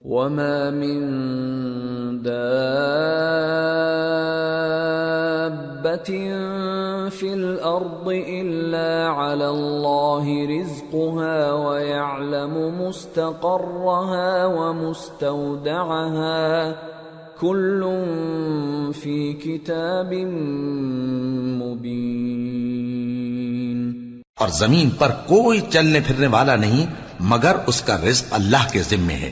وَمَا مِن دَابَّةٍ فِي الْأَرْضِ إِلَّا عَلَى اللَّهِ رِزْقُهَا وَيَعْلَمُ مُسْتَقَرَّهَا وَمُسْتَوْدَعَهَا كُلٌّ فِي كِتَابٍ مُبِينٍ۔ اور زمین پر کوئی چلنے پھرنے والا نہیں مگر اس کا رزق اللہ کے ذمے ہے۔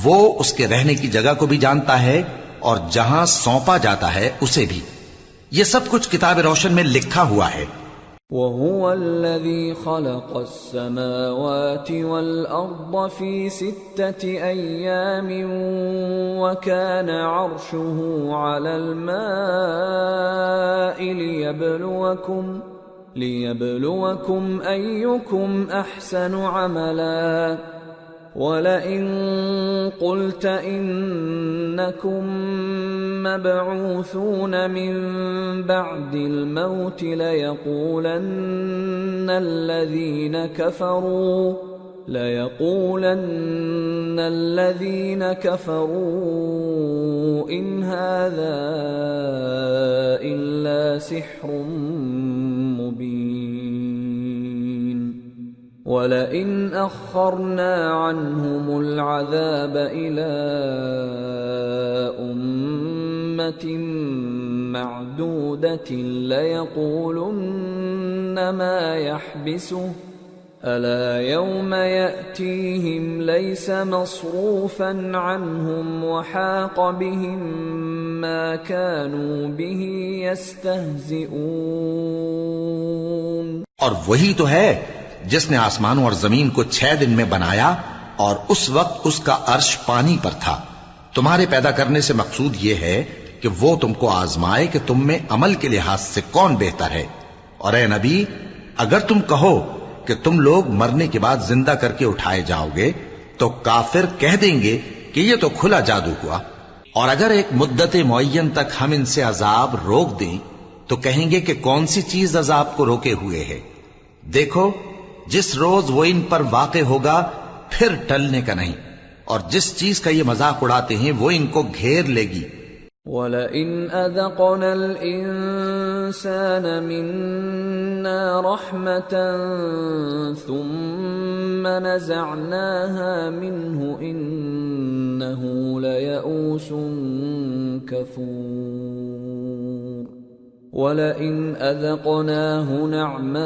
وہ اس کے رہنے کی جگہ کو بھی جانتا ہے اور جہاں سونپا جاتا ہے اسے بھی۔ یہ سب کچھ کتاب روشن میں لکھا ہوا ہے۔ وَهُوَ الَّذِي خَلَقَ السَّمَاوَاتِ وَالْأَرْضَ فِي 6 أَيَّامٍ وَكَانَ عَرْشُهُ عَلَى الْمَاءِ لِيَبْلُوَكُمْ أَيُّكُمْ أَحْسَنُ عَمَلًا وَلَئِن قُلْتَ إِنَّكُمْ مَبْعُوثُونَ مِنْ بَعْدِ الْمَوْتِ لَيَقُولَنَّ الَّذِينَ كَفَرُوا إِنْ هَذَا إِلَّا سِحْرٌ مُبِينٌ وَلَئِنْ أَخَّرْنَا عَنْهُمُ الْعَذَابَ إِلَىٰ أُمَّةٍ مَّعْدُودَةٍ لَيَقُولُنَّ مَا يَحْبِسُهُ أَلَا يَوْمَ يَأْتِيهِمْ لَيْسَ مَصْرُوفًا عَنْهُمْ وَحَاقَ بِهِم مَّا كَانُوا بِهِ يَسْتَهْزِئُونَ۔ اور وہی تو ہے جس نے آسمانوں اور زمین کو 6 دن میں بنایا اور اس وقت اس کا عرش پانی پر تھا۔ تمہارے پیدا کرنے سے مقصود یہ ہے کہ وہ تم کو آزمائے کہ تم میں عمل کے لحاظ سے کون بہتر ہے۔ اور اے نبی، اگر تم کہو کہ تم لوگ مرنے کے بعد زندہ کر کے اٹھائے جاؤ گے تو کافر کہہ دیں گے کہ یہ تو کھلا جادو ہوا۔ اور اگر ایک مدت معین تک ہم ان سے عذاب روک دیں تو کہیں گے کہ کون سی چیز عذاب کو روکے ہوئے ہے۔ دیکھو، جس روز وہ ان پر واقع ہوگا پھر ٹلنے کا نہیں، اور جس چیز کا یہ مذاق اڑاتے ہیں وہ ان کو گھیر لے گی۔ وَلَئِنْ أَذَقْنَا الْإِنسَانَ مِنَّا رَحْمَةً ثُمَّ نَزَعْنَاهَا مِنْهُ إِنَّهُ لَيَئُوسٌ كَفُورٌ وَلَئِنْ أَذَقْنَاهُ نَعْمَاءَ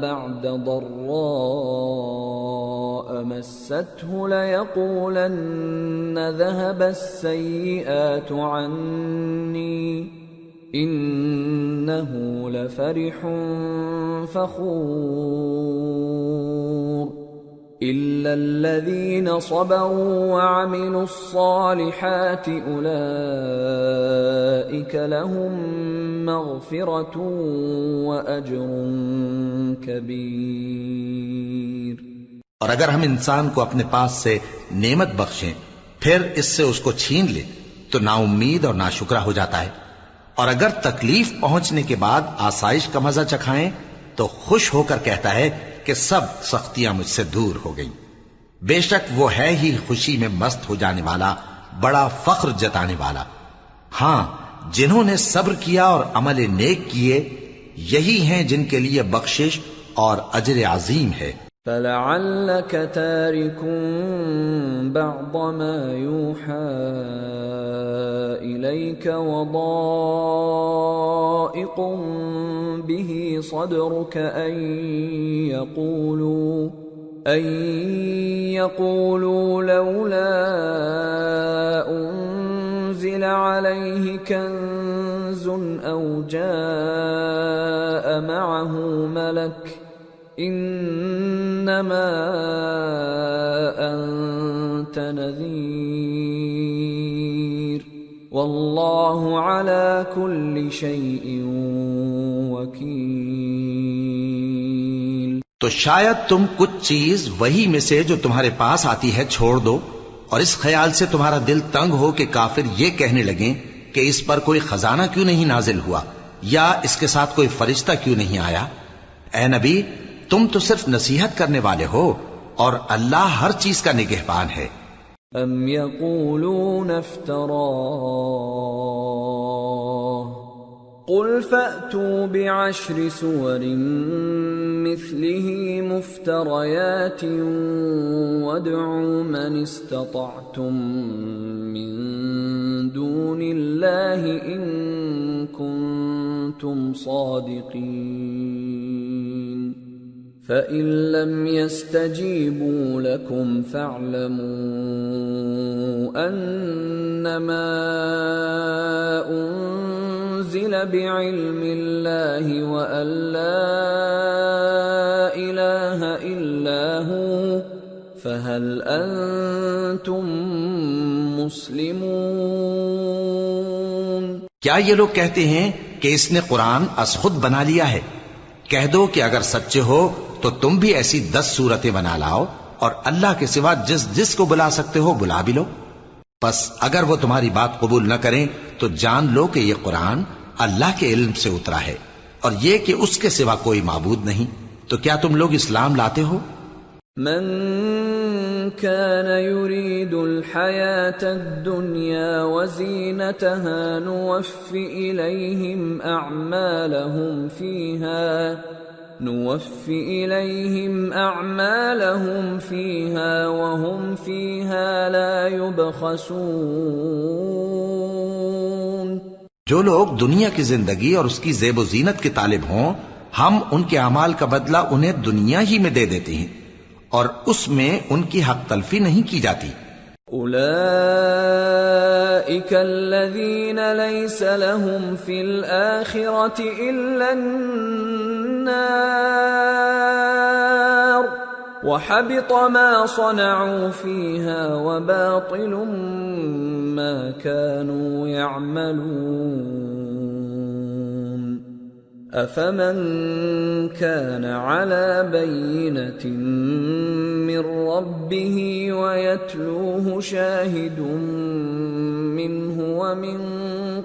بَعْدَ ضَرَّاءَ مَسَّتْهُ لَيَقُولَنَّ ذَهَبَ السَّيِّئَاتُ عَنِّي إِنَّهُ لَفَرِحٌ فَخُورٌ إِلَّا الَّذِينَ صَبَرُوا وَعَمِلُوا الصَّالِحَاتِ أُولَئِكَ لَهُم مَّغْفِرَةٌ وَأَجْرٌ كَبِيرٌ۔ اور اگر ہم انسان کو اپنے پاس سے نعمت بخشیں پھر اس سے اس کو چھین لیں تو نا امید اور ناشکرا ہو جاتا ہے، اور اگر تکلیف پہنچنے کے بعد آسائش کا مزہ چکھائیں تو خوش ہو کر کہتا ہے کہ سب سختیاں مجھ سے دور ہو گئیں۔ بے شک وہ ہے ہی خوشی میں مست ہو جانے والا، بڑا فخر جتانے والا۔ ہاں، جنہوں نے صبر کیا اور عمل نیک کیے یہی ہیں جن کے لیے بخشش اور اجر عظیم ہے۔ فَلَعَلَّكَ تَارِكٌ بَعْضَ مَا يُوحَىٰ إِلَيْكَ وَضَائِقٌ بِهِ صَدْرُكَ أَن يَقُولُوا لَوْلَا أُنزِلَ عَلَيْهِ كَنزٌ أَوْ جَاءَ مَعَهُ مَلَكٌ إِنَّمَا أَنتَ نَذِيرٌ وَاللَّهُ عَلَى كُلِّ شَيْءٍ وَكِيلٌ۔ تو شاید تم کچھ چیز وہی میں سے جو تمہارے پاس آتی ہے چھوڑ دو، اور اس خیال سے تمہارا دل تنگ ہو کہ کافر یہ کہنے لگیں کہ اس پر کوئی خزانہ کیوں نہیں نازل ہوا، یا اس کے ساتھ کوئی فرشتہ کیوں نہیں آیا۔ اے نبی، تم تو صرف نصیحت کرنے والے ہو، اور اللہ ہر چیز کا نگہبان ہے۔ ام یقولون افتراه قل فأتوا بعشر سور مثله مفتريات وادعوا من استطعتم من دون الله إن كنتم صادقين فإن لم يستجيبوا لكم فاعلموا أنما أنزل بعلم الله وأن لا إله إلا هو فهل أنتم مسلمون؟ کیا یہ لوگ کہتے ہیں کہ اس نے قرآن از خود بنا لیا ہے؟ کہہ دو کہ اگر سچے ہو تو تم بھی ایسی 10 صورتیں بنا لاؤ اور اللہ کے سوا جس جس کو بلا سکتے ہو بلا بھی لو۔ پس اگر وہ تمہاری بات قبول نہ کریں تو جان لو کہ یہ قرآن اللہ کے علم سے اترا ہے اور یہ کہ اس کے سوا کوئی معبود نہیں۔ تو کیا تم لوگ اسلام لاتے ہو؟ من كان يريد الحياة الدنيا وزينتها نوفِ إليهم أعمالهم فيها وهم فيها لا يبخسون۔ جو لوگ دنیا کی زندگی اور اس کی زیب و زینت کے طالب ہوں، ہم ان کے اعمال کا بدلہ انہیں دنیا ہی میں دے دیتے ہیں اور اس میں ان کی حق تلفی نہیں کی جاتی۔ أولئك الذين ليس لهم في الآخرة إلا النار وحبط ما صنعوا فيها وباطل ما كانوا يعملون أفمن كان على بينة من ربه ويتلوه شاهد منه ومن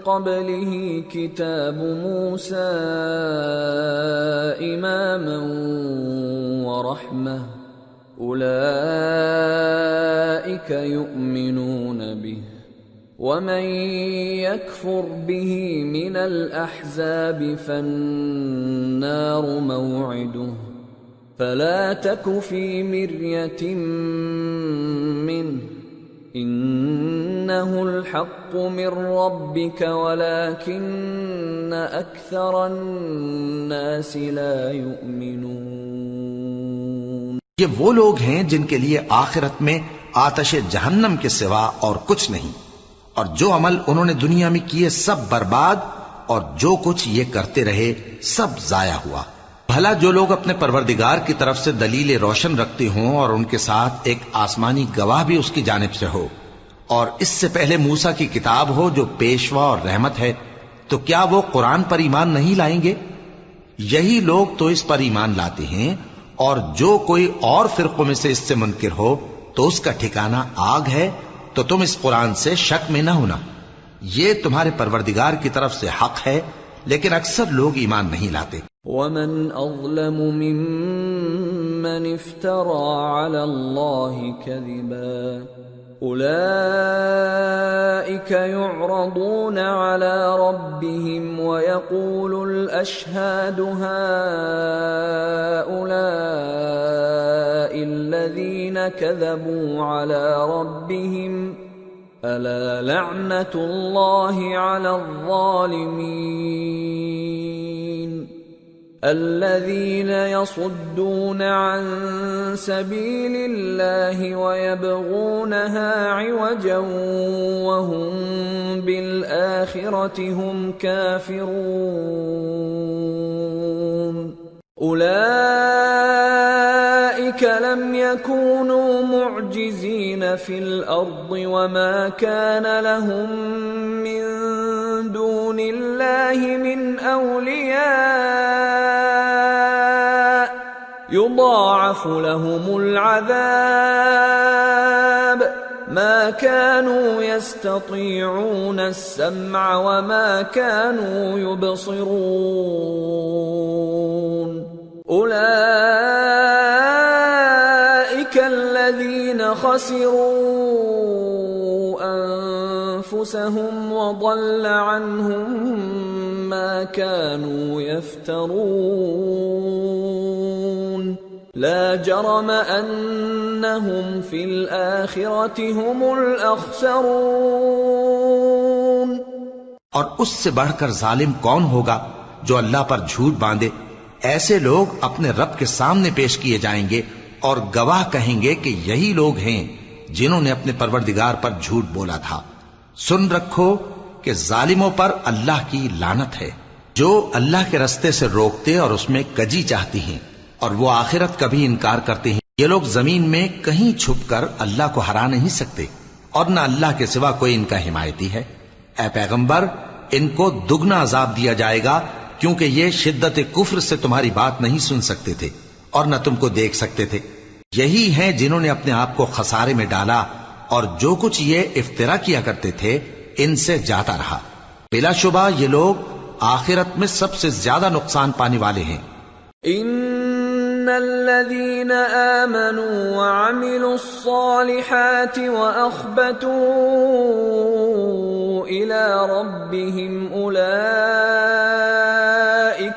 قبله كتاب موسى إماما ورحمة أولئك يؤمنون به ومن يكفر به من الأحزاب فالنار موعده فلا تك في مرية منه إنه الحق من ربك ولكن أكثر الناس لا يؤمنون۔ یہ وہ لوگ ہیں جن کے لیے آخرت میں آتش جہنم کے سوا اور کچھ نہیں، اور جو عمل انہوں نے دنیا میں کیے سب برباد، اور جو کچھ یہ کرتے رہے سب ضائع ہوا۔ بھلا جو لوگ اپنے پروردگار کی طرف سے دلیل روشن رکھتے ہوں اور ان کے ساتھ ایک آسمانی گواہ بھی اس کی جانب سے ہو، اور اس سے پہلے موسیٰ کی کتاب ہو جو پیشوا اور رحمت ہے، تو کیا وہ قرآن پر ایمان نہیں لائیں گے؟ یہی لوگ تو اس پر ایمان لاتے ہیں، اور جو کوئی اور فرقوں میں سے اس سے منکر ہو تو اس کا ٹھکانہ آگ ہے۔ تو تم اس قرآن سے شک میں نہ ہونا، یہ تمہارے پروردگار کی طرف سے حق ہے، لیکن اکثر لوگ ایمان نہیں لاتے۔ ومن أظلم ممن افترى على الله كذبا أولئك يعرضون على ربهم ويقول الأشهاد هؤلاء الذين كذبوا على ربهم ألا لعنة الله على الظالمين الذين يصدون عن سبيل الله ويبغونها عوجا وهم بالآخرة هم كافرون أولئك لم يكونوا معجزين في الأرض وما كان لهم من دون الله من أولياء يضاعف لهم العذاب ما كانوا يستطيعون السمع وما كانوا يبصرون أولئك خسروا أنفسهم وضل عنهم ما كانوا يفترون لا جرم أنهم في الآخرة هم الأخسرون۔ اور اس سے بڑھ کر ظالم کون ہوگا جو اللہ پر جھوٹ باندھے؟ ایسے لوگ اپنے رب کے سامنے پیش کیے جائیں گے اور گواہ کہیں گے کہ یہی لوگ ہیں جنہوں نے اپنے پروردگار پر جھوٹ بولا تھا۔ سن رکھو کہ ظالموں پر اللہ کی لعنت ہے، جو اللہ کے رستے سے روکتے اور اس میں کجی چاہتی ہیں اور وہ آخرت کا بھی انکار کرتے ہیں۔ یہ لوگ زمین میں کہیں چھپ کر اللہ کو ہرا نہیں سکتے اور نہ اللہ کے سوا کوئی ان کا حمایتی ہے۔ اے پیغمبر، ان کو دگنا عذاب دیا جائے گا کیونکہ یہ شدت کفر سے تمہاری بات نہیں سن سکتے تھے اور نہ تم کو دیکھ سکتے تھے۔ یہی ہیں جنہوں نے اپنے آپ کو خسارے میں ڈالا اور جو کچھ یہ افترا کیا کرتے تھے ان سے جاتا رہا۔ بلا شبہ یہ لوگ آخرت میں سب سے زیادہ نقصان پانے والے ہیں۔ ان الذين آمنوا وعملوا الصالحات واخبتوا الى ربهم اولئك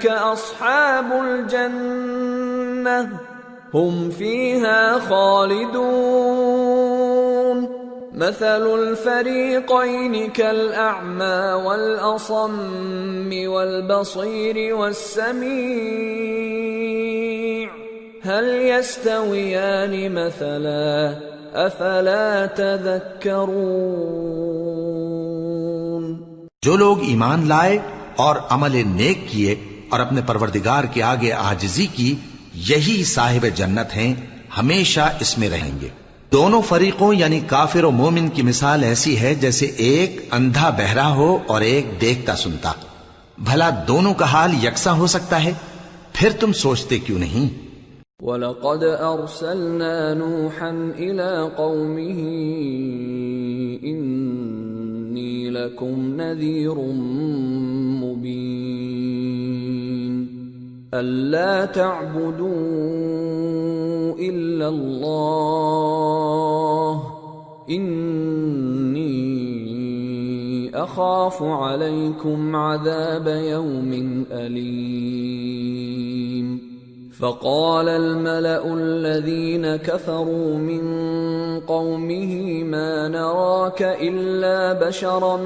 اصحاب الجنة هم فيها خالدون مثل الفريقين كالأعمى والأصم والبصير والسميع هل يستويان مثلا أفلا تذكرون۔ جو لوگ ایمان لائے اور عمل نیک کیے اور اپنے پروردگار کے آگے عاجزی کی، یہی صاحب جنت ہیں، ہمیشہ اس میں رہیں گے۔ دونوں فریقوں یعنی کافر و مومن کی مثال ایسی ہے جیسے ایک اندھا بہرا ہو اور ایک دیکھتا سنتا۔ بھلا دونوں کا حال یکساں ہو سکتا ہے؟ پھر تم سوچتے کیوں نہیں؟ وَلَقَدْ أَرْسَلْنَا نُوحًا إِلَىٰ قَوْمِهِ إِنِّي لَكُمْ نَذِيرٌ مُّبِينٌ أَلَّا تَعْبُدُوا إِلَّا اللَّهَ إِنِّي أَخَافُ عَلَيْكُمْ عَذَابَ يَوْمٍ أَلِيمٍ۔ فقال الملأ الذين كفروا من قومه ما نراك إلا بشرا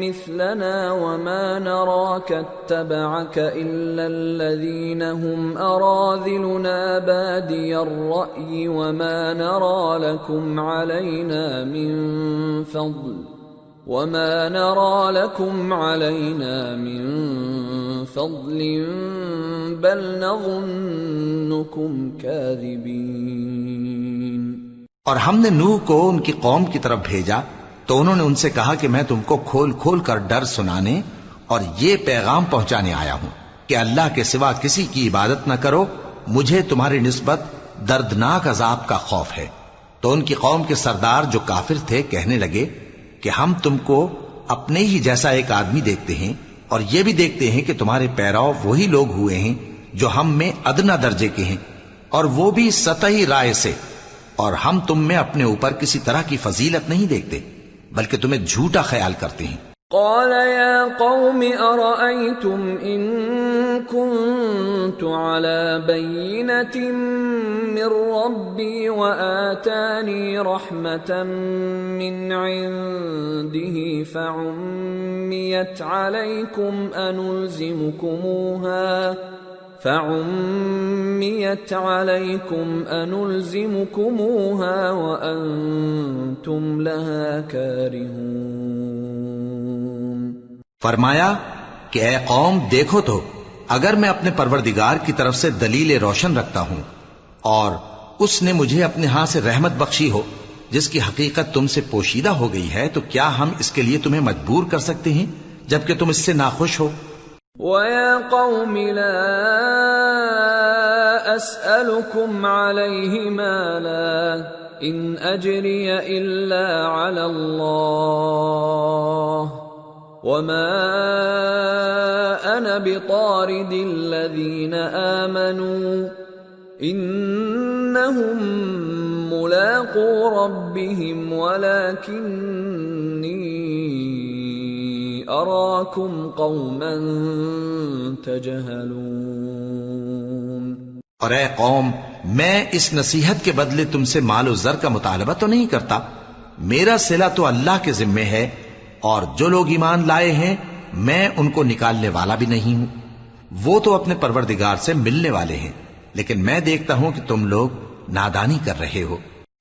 مثلنا وما نراك اتبعك إلا الذين هم أراذلنا بادي الرأي وما نرى لكم علينا من فضل بل نظنكم كاذبين۔ اور ہم نے نوح کو ان کی قوم کی طرف بھیجا تو انہوں نے ان سے کہا کہ میں تم کو کھول کھول کر ڈر سنانے اور یہ پیغام پہنچانے آیا ہوں کہ اللہ کے سوا کسی کی عبادت نہ کرو، مجھے تمہاری نسبت دردناک عذاب کا خوف ہے۔ تو ان کی قوم کے سردار جو کافر تھے کہنے لگے کہ ہم تم کو اپنے ہی جیسا ایک آدمی دیکھتے ہیں اور یہ بھی دیکھتے ہیں کہ تمہارے پیراؤ وہی لوگ ہوئے ہیں جو ہم میں ادنا درجے کے ہیں، اور وہ بھی سطحی رائے سے، اور ہم تم میں اپنے اوپر کسی طرح کی فضیلت نہیں دیکھتے بلکہ تمہیں جھوٹا خیال کرتے ہیں۔ قال يا قوم أرأيتم إن كنت على بينة من ربي وآتاني رحمة من عنده فعميت عليكم أنلزمكموها وأنتم لها كارهون۔ فرمایا کہ اے قوم دیکھو تو، اگر میں اپنے پروردگار کی طرف سے دلیل روشن رکھتا ہوں اور اس نے مجھے اپنے ہاں سے رحمت بخشی ہو جس کی حقیقت تم سے پوشیدہ ہو گئی ہے، تو کیا ہم اس کے لیے تمہیں مجبور کر سکتے ہیں جبکہ تم اس سے ناخوش ہو؟ وَيَا قَوْمِ لَا أَسْأَلُكُمْ عَلَيْهِ مَالًا إِنْ أَجْرِيَ إِلَّا عَلَى اللَّهِ وَمَا أَنَا بِطَارِدِ الَّذِينَ آمَنُوا إِنَّهُمْ ملاقو ربهم ولكني أراكم قوما تجهلون۔ اور اے قوم، میں اس نصیحت کے بدلے تم سے مال و زر کا مطالبہ تو نہیں کرتا، میرا صلہ تو اللہ کے ذمے ہے، اور جو لوگ ایمان لائے ہیں میں ان کو نکالنے والا بھی نہیں ہوں، وہ تو اپنے پروردگار سے ملنے والے ہیں، لیکن میں دیکھتا ہوں کہ تم لوگ نادانی کر رہے ہو۔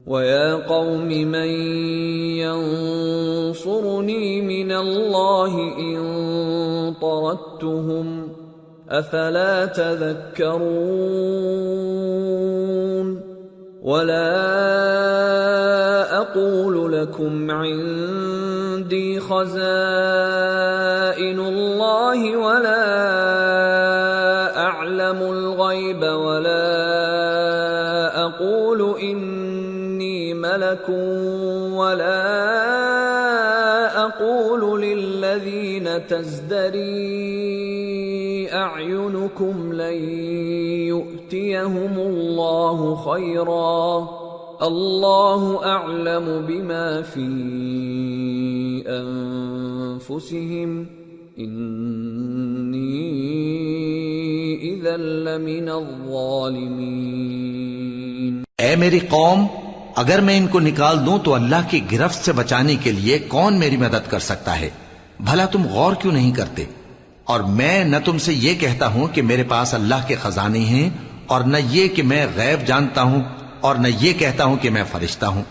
وَيَا قَوْمِ مَنْ يَنصُرُنِي مِنَ اللَّهِ إِن طَرَدتُّهُمْ أَفَلَا تَذَكَّرُونَ وَلَا أَقُولُ لَكُمْ عِندِي خَزَائِنُ اللَّهِ وَلَا أَعْلَمُ الْغَيْبَ وَلَا أَقُولُ إِنِّي مَلَكٌ وَلَا أَقُولُ لِلَّذِينَ تَزْدَرِي أَعْيُنُكُمْ لَن يُؤْتِيَهُمُ اللَّهُ خَيْرًا اللَّهُ أَعْلَمُ بِمَا فِي أَنفُسِهِمْ إِنِّي إِذًا لَّمِنَ الظَّالِمِينَ۔ اے میری قوم، اگر میں ان کو نکال دوں تو اللہ کی گرفت سے بچانے کے لیے کون میری مدد کر سکتا ہے؟ بھلا تم غور کیوں نہیں کرتے؟ اور میں نہ تم سے یہ کہتا ہوں کہ میرے پاس اللہ کے خزانے ہیں، اور نہ یہ کہ میں غیب جانتا ہوں، اور نہ یہ کہتا ہوں کہ میں فرشتہ ہوں،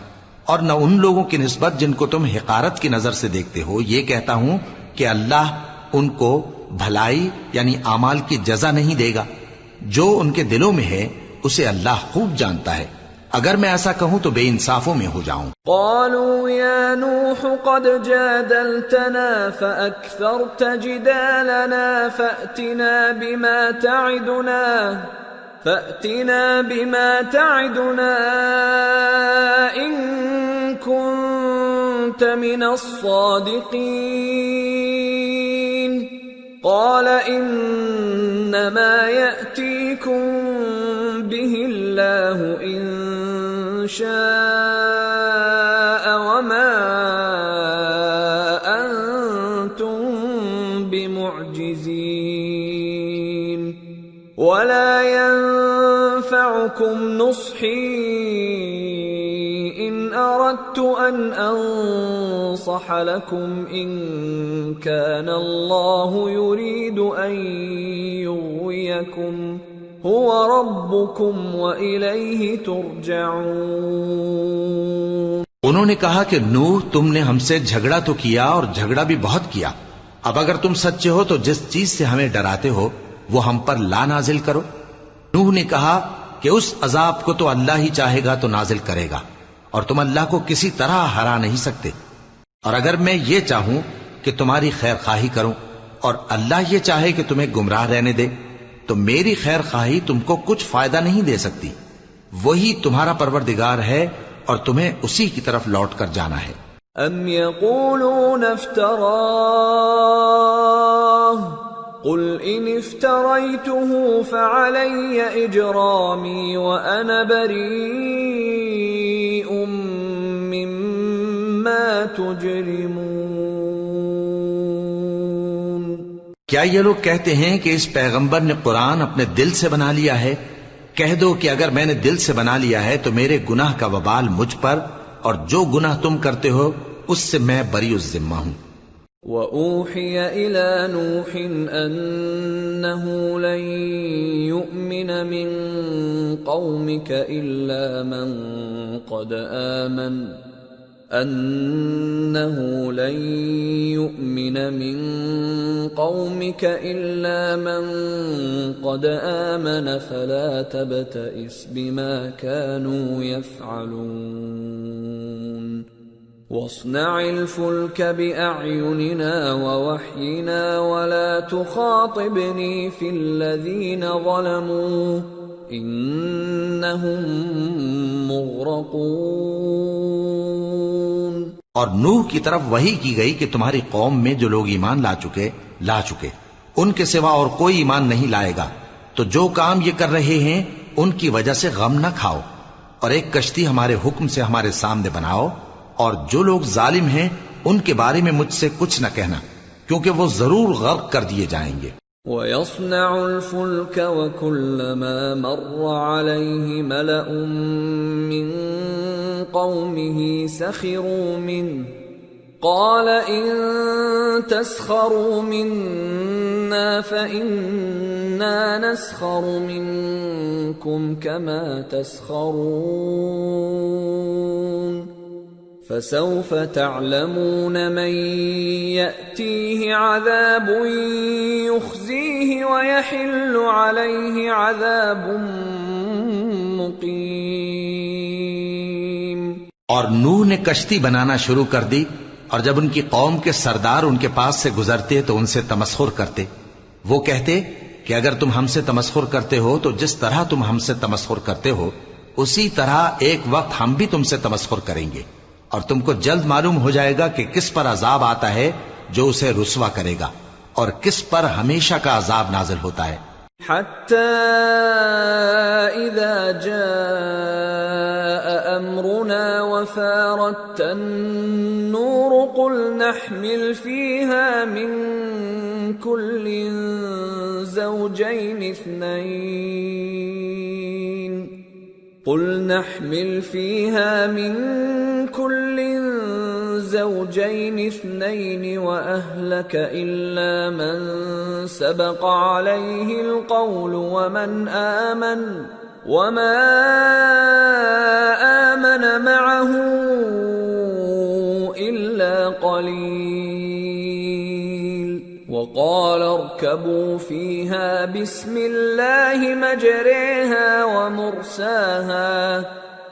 اور نہ ان لوگوں کی نسبت جن کو تم حقارت کی نظر سے دیکھتے ہو یہ کہتا ہوں کہ اللہ ان کو بھلائی یعنی اعمال کی جزا نہیں دے گا۔ جو ان کے دلوں میں ہے اسے اللہ خوب جانتا ہے، اگر میں ایسا کہوں تو بے انصافوں میں ہو جاؤں۔ قالوا يا نوح قد جادلتنا فأكثرت جدالنا فأتنا بما تعدنا إن كنت من الصادقين قال إنما يأتيكم به الله إن شاء وما أنتم بمعجزين ولا ينفعكم نصحي إن أردت أن أنصح لكم إن كان الله يريد أن يغويكم هو ربكم وإليه ترجعون۔ انہوں نے کہا کہ نوح، تم نے ہم سے جھگڑا تو کیا اور جھگڑا بھی بہت کیا، اب اگر تم سچے ہو تو جس چیز سے ہمیں ڈراتے ہو وہ ہم پر لا نازل کرو۔ نوح نے کہا کہ اس عذاب کو تو اللہ ہی چاہے گا تو نازل کرے گا، اور تم اللہ کو کسی طرح ہرا نہیں سکتے، اور اگر میں یہ چاہوں کہ تمہاری خیر خواہی کروں اور اللہ یہ چاہے کہ تمہیں گمراہ رہنے دے تو میری خیر خواہی تم کو کچھ فائدہ نہیں دے سکتی، وہی تمہارا پروردگار ہے اور تمہیں اسی کی طرف لوٹ کر جانا ہے۔ ام یقولون افتراہ قل ان افتریته فعلی اجرامی وانا بریء مما تجرمون۔ کیا یہ لوگ کہتے ہیں کہ اس پیغمبر نے قرآن اپنے دل سے بنا لیا ہے؟ کہہ دو کہ اگر میں نے دل سے بنا لیا ہے تو میرے گناہ کا وبال مجھ پر، اور جو گناہ تم کرتے ہو اس سے میں بری الذمہ ہوں۔ وَأُوحِيَ إِلَى نُوحٍ أَنَّهُ لَن يُؤْمِنَ مِن قَوْمِكَ إِلَّا مَن قَدْ آمَنَ فَلَا تَبْتَئِسْ بِمَا كَانُوا يَفْعَلُونَ وَاصْنَعِ الْفُلْكَ بِأَعْيُنِنَا وَوَحْيِنَا وَلَا تُخَاطِبْنِي فِي الَّذِينَ ظَلَمُوا إِنَّهُمْ مُغْرَقُونَ۔ اور نوح کی طرف وحی کی گئی کہ تمہاری قوم میں جو لوگ ایمان لا چکے ان کے سوا اور کوئی ایمان نہیں لائے گا، تو جو کام یہ کر رہے ہیں ان کی وجہ سے غم نہ کھاؤ، اور ایک کشتی ہمارے حکم سے ہمارے سامنے بناؤ، اور جو لوگ ظالم ہیں ان کے بارے میں مجھ سے کچھ نہ کہنا، کیونکہ وہ ضرور غرق کر دیے جائیں گے۔ وَيَصْنَعُ الْفُلْكَ وَكُلَّمَا مَرَّ عَلَيْهِ مَلَأٌ مِّن قَوْمِهِ سَخِرُوا مِنْهُ قَالَ إِن تَسْخَرُوا مِنَّا فَإِنَّا نَسْخَرُ مِنكُمْ كَمَا تَسْخَرُونَ فَسَوْفَ تَعْلَمُونَ مَن يَأْتِيهِ عَذَابٌ يُخْزِيهِ وَيَحِلُّ عَلَيْهِ عَذَابٌ مُقِيمٌ۔ اور نوح نے کشتی بنانا شروع کر دی، اور جب ان کی قوم کے سردار ان کے پاس سے گزرتے تو ان سے تمسخر کرتے۔ وہ کہتے کہ اگر تم ہم سے تمسخر کرتے ہو تو جس طرح تم ہم سے تمسخر کرتے ہو اسی طرح ایک وقت ہم بھی تم سے تمسخر کریں گے، اور تم کو جلد معلوم ہو جائے گا کہ کس پر عذاب آتا ہے جو اسے رسوا کرے گا، اور کس پر ہمیشہ کا عذاب نازل ہوتا ہے۔ حتى إذا جاء أمرنا وفارت النور قل نحمل فيها من كل زوجين اثنين وأهلك إلا من سبق عليه القول وما آمن معه إلا قليل وقال اركبوا فيها بسم الله مجريها ومرساها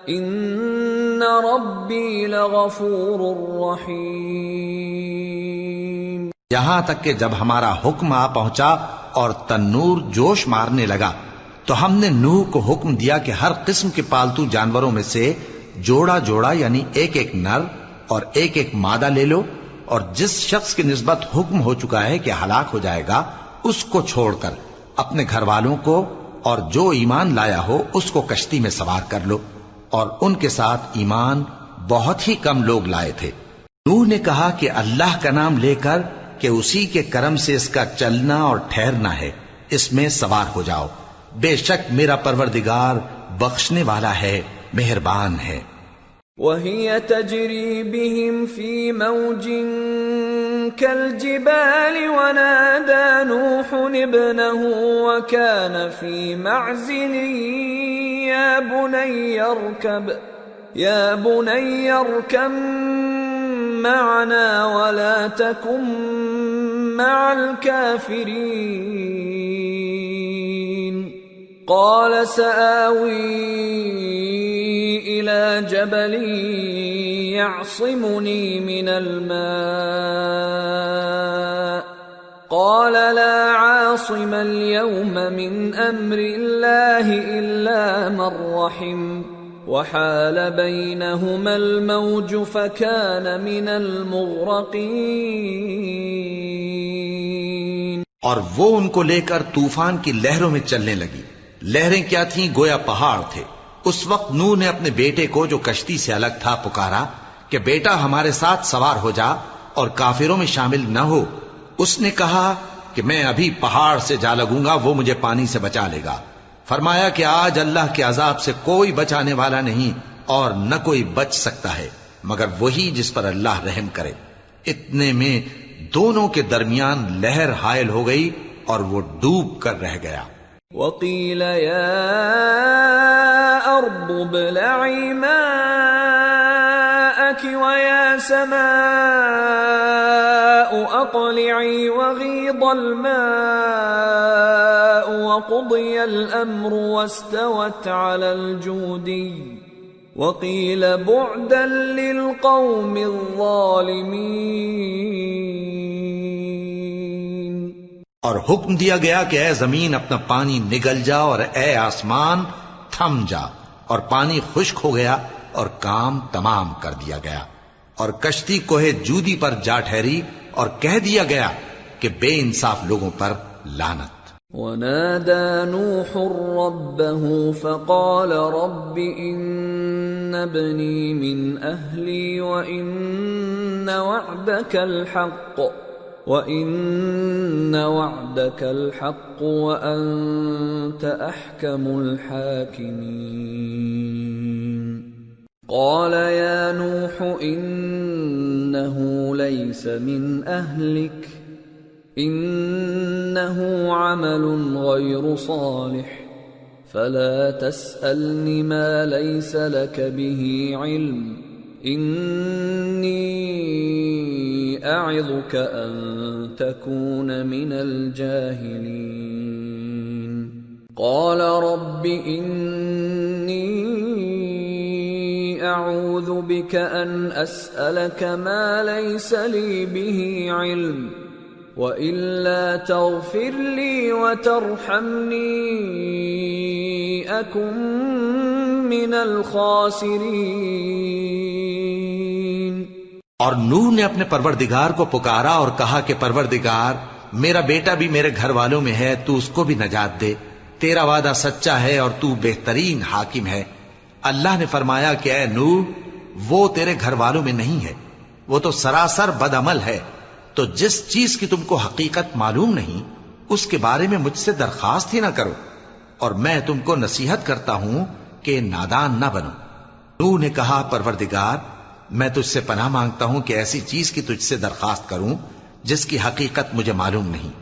إن ربي لغفور رحيم۔ یہاں تک کہ جب ہمارا حکم آ پہنچا اور تنور جوش مارنے لگا تو ہم نے نوح کو حکم دیا کہ ہر قسم کے پالتو جانوروں میں سے جوڑا جوڑا یعنی ایک ایک نر اور ایک ایک مادہ لے لو، اور جس شخص کی نسبت حکم ہو چکا ہے کہ ہلاک ہو جائے گا اس کو چھوڑ کر اپنے گھر والوں کو اور جو ایمان لایا ہو اس کو کشتی میں سوار کر لو، اور ان کے ساتھ ایمان بہت ہی کم لوگ لائے تھے۔ نوح نے کہا کہ اللہ کا نام لے کر کہ اسی کے کرم سے اس کا چلنا اور ٹھہرنا ہے، اس میں سوار ہو جاؤ، بے شک میرا پروردگار بخشنے والا ہے، مہربان ہے۔ وَهِيَ تَجْرِي بِهِمْ فِي مَوْجٍ كَالْجِبَالِ وَنَادَى نُوحٌ ابْنَهُ وَكَانَ فِي مَعْزِلٍ يَا بُنَيَّ ارْكَب مَّعَنَا وَلَا تَكُن مَّعَ الْكَافِرِينَ قَالَ سَآوِي إِلَى جَبَلٍ يَعْصِمُنِي مِنَ الْمَاءِ قَالَ لَا عَاصِمَ الْيَوْمَ مِنْ أَمْرِ اللَّهِ إِلَّا مَنْ رَحِمَ وَحَالَ بَيْنَهُمَا الْمَوْجُ فَكَانَ مِنَ الْمُغْرَقِينَ۔ اور وہ ان کو لے کر طوفان کی لہروں میں چلنے لگی۔ لہریں کیا تھیں؟ گویا پہاڑ تھے۔ اس وقت نوح نے اپنے بیٹے کو جو کشتی سے الگ تھا پکارا کہ بیٹا ہمارے ساتھ سوار ہو جا اور کافروں میں شامل نہ ہو۔ اس نے کہا کہ میں ابھی پہاڑ سے جا لگوں گا، وہ مجھے پانی سے بچا لے گا۔ فرمایا کہ آج اللہ کے عذاب سے کوئی بچانے والا نہیں اور نہ کوئی بچ سکتا ہے مگر وہی جس پر اللہ رحم کرے۔ اتنے میں دونوں کے درمیان لہر حائل ہو گئی اور وہ ڈوب کر رہ گیا۔ وَقِيلَ يَا أَرْضُ ابْلَعِي مَاءَكِ وَيَا سَمَاءُ أَقْلِعِي وَغِيضَ الْمَاءُ وَقُضِيَ الْأَمْرُ وَاسْتَوَتْ عَلَى الْجُودِيِّ وَقِيلَ بُعْدًا لِلْقَوْمِ الظَّالِمِينَ۔ اور حکم دیا گیا کہ اے زمین اپنا پانی نگل جا اور اے آسمان تھم جا، اور پانی خشک ہو گیا اور کام تمام کر دیا گیا، اور کشتی کوہ جودی پر جا ٹھہری اور کہہ دیا گیا کہ بے انصاف لوگوں پر لعنت۔ ونادى نوح ربه فقال رب إن ابني من أهلي وإن وعدك الحق وأنت أحكم الحاكمين قال يا نوح إنه ليس من أهلك إنه عمل غير صالح فلا تسألني ما ليس لك به علم إني أعظك أن تكون من الجاهلين قال رب إني أعوذ بك أن أسألك ما ليس لي به علم وإلا تغفر لي وترحمني أكن من الخاسرين۔ اور نوح نے اپنے پروردگار کو پکارا اور کہا کہ پروردگار میرا بیٹا بھی میرے گھر والوں میں ہے، تو اس کو بھی نجات دے، تیرا وعدہ سچا ہے اور تو بہترین حاکم ہے۔ اللہ نے فرمایا کہ اے نوح وہ تیرے گھر والوں میں نہیں ہے، وہ تو سراسر بد عمل ہے، تو جس چیز کی تم کو حقیقت معلوم نہیں اس کے بارے میں مجھ سے درخواست ہی نہ کرو، اور میں تم کو نصیحت کرتا ہوں کہ نادان نہ بنو۔ نوح نے کہا پروردگار میں تجھ سے پناہ مانگتا ہوں کہ ایسی چیز کی تجھ سے درخواست کروں جس کی حقیقت مجھے معلوم نہیں،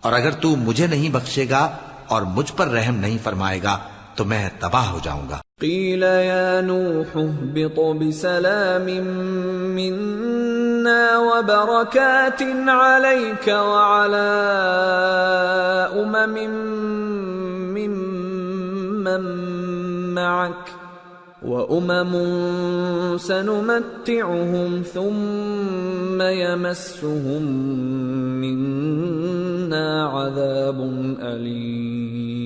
اور اگر تو مجھے نہیں بخشے گا اور مجھ پر رحم نہیں فرمائے گا تو میں تباہ ہو جاؤں گا۔ قیل یا نوح اهبط بسلام منا وبرکات علیک وعلی ممن معک وأمم سنمتعهم ثم يمسهم منا عذاب أليم۔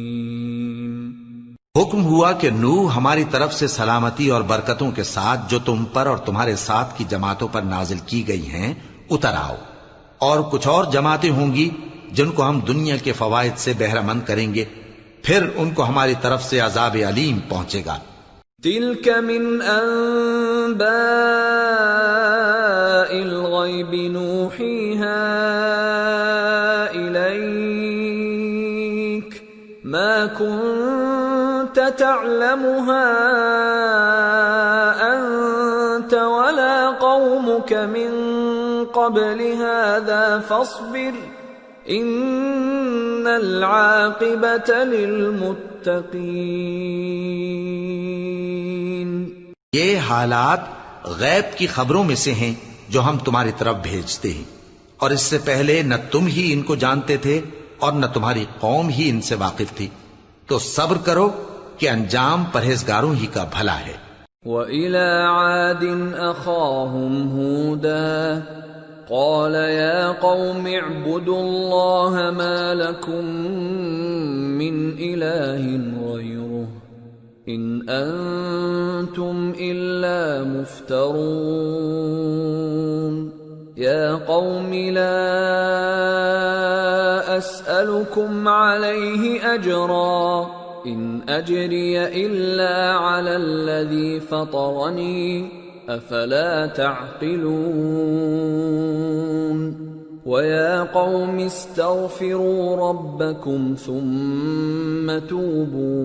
حکم ہوا کہ نوح ہماری طرف سے سلامتی اور برکتوں کے ساتھ جو تم پر اور تمہارے ساتھ کی جماعتوں پر نازل کی گئی ہیں اتر آؤ، اور کچھ اور جماعتیں ہوں گی جن کو ہم دنیا کے فوائد سے بہرہ مند کریں گے، پھر ان کو ہماری طرف سے عذاب علیم پہنچے گا۔ تلك من أنباء الغيب نوحيها إليك ما كنت تعلمها أنت ولا قومك من قبل هذا فاصبر إن العاقبة للمتقين۔ یہ حالات غیب کی خبروں میں سے ہیں جو ہم تمہاری طرف بھیجتے ہیں، اور اس سے پہلے نہ تم ہی ان کو جانتے تھے اور نہ تمہاری قوم ہی ان سے واقف تھی، تو صبر کرو کہ انجام پرہیزگاروں ہی کا بھلا ہے۔ وَإِلَى عَادٍ أَخَاهُمْ هُودًا قَالَ يَا قَوْمِ اعْبُدُوا اللَّهَ مَا لَكُمْ مِنْ إِلَٰهٍ غَيْرُهُ إِنْ أَنْتُمْ إِلَّا مُفْتَرُونَ يَا قَوْمِ لَا أَسْأَلُكُمْ عَلَيْهِ أَجْرًا إِنْ أَجْرِيَ إِلَّا عَلَى الَّذِي فَطَرَنِي أَفَلَا تَعْقِلُونَ وَيَا قَوْمِ اسْتَغْفِرُوا رَبَّكُمْ ثُمَّ تُوبُوا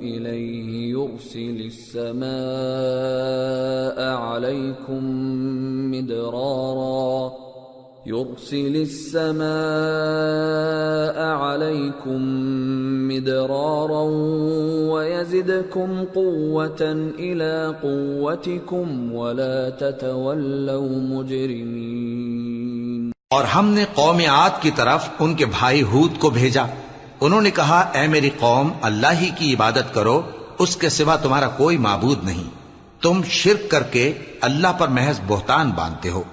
إِلَيْهِ يُرْسِلِ السَّمَاءَ عَلَيْكُمْ مِدْرَارًا وَيَزِدْكُمْ قُوَّةً إِلَى قُوَّتِكُمْ وَلَا تَتَوَلَّوْا مُجْرِمِينَ۔ اور ہم نے قوم عاد کی طرف ان کے بھائی ہود کو بھیجا، انہوں نے کہا اے میری قوم اللہ ہی کی عبادت کرو، اس کے سوا تمہارا کوئی معبود نہیں، تم شرک کر کے اللہ پر محض بہتان باندھتے ہو۔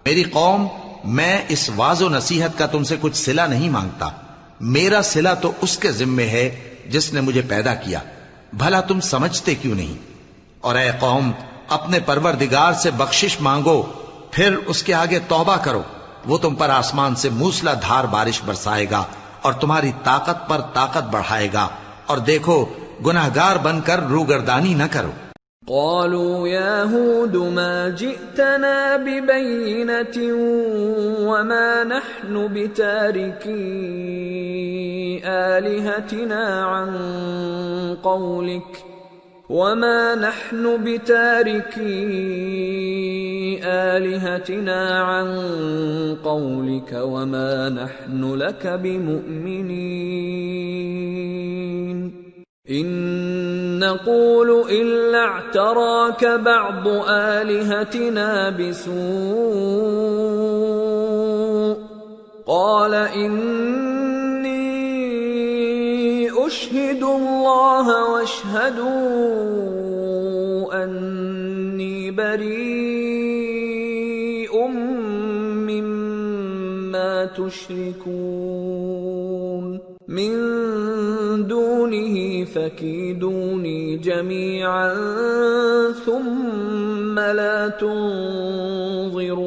میری قوم میں اس واعظ و نصیحت کا تم سے کچھ صلہ نہیں مانگتا، میرا صلہ تو اس کے ذمے ہے جس نے مجھے پیدا کیا، بھلا تم سمجھتے کیوں نہیں؟ اور اے قوم اپنے پروردگار سے بخشش مانگو، پھر اس کے آگے توبہ کرو، وہ تم پر آسمان سے موسلا دھار بارش برسائے گا اور تمہاری طاقت پر طاقت بڑھائے گا، اور دیکھو گناہگار بن کر روگردانی نہ کرو۔ قالوا يا هود ما جئتنا ببينة وما نحن بتاركي آلهتنا عن قولك وما نحن لك بمؤمنين إن نقول إلا اعتراك بعض آلهتنا بسوء قال إني أشهد الله واشهدوا أني بريء مما تشركون من دونه فكيدوني جميعا ثم لا تنظرون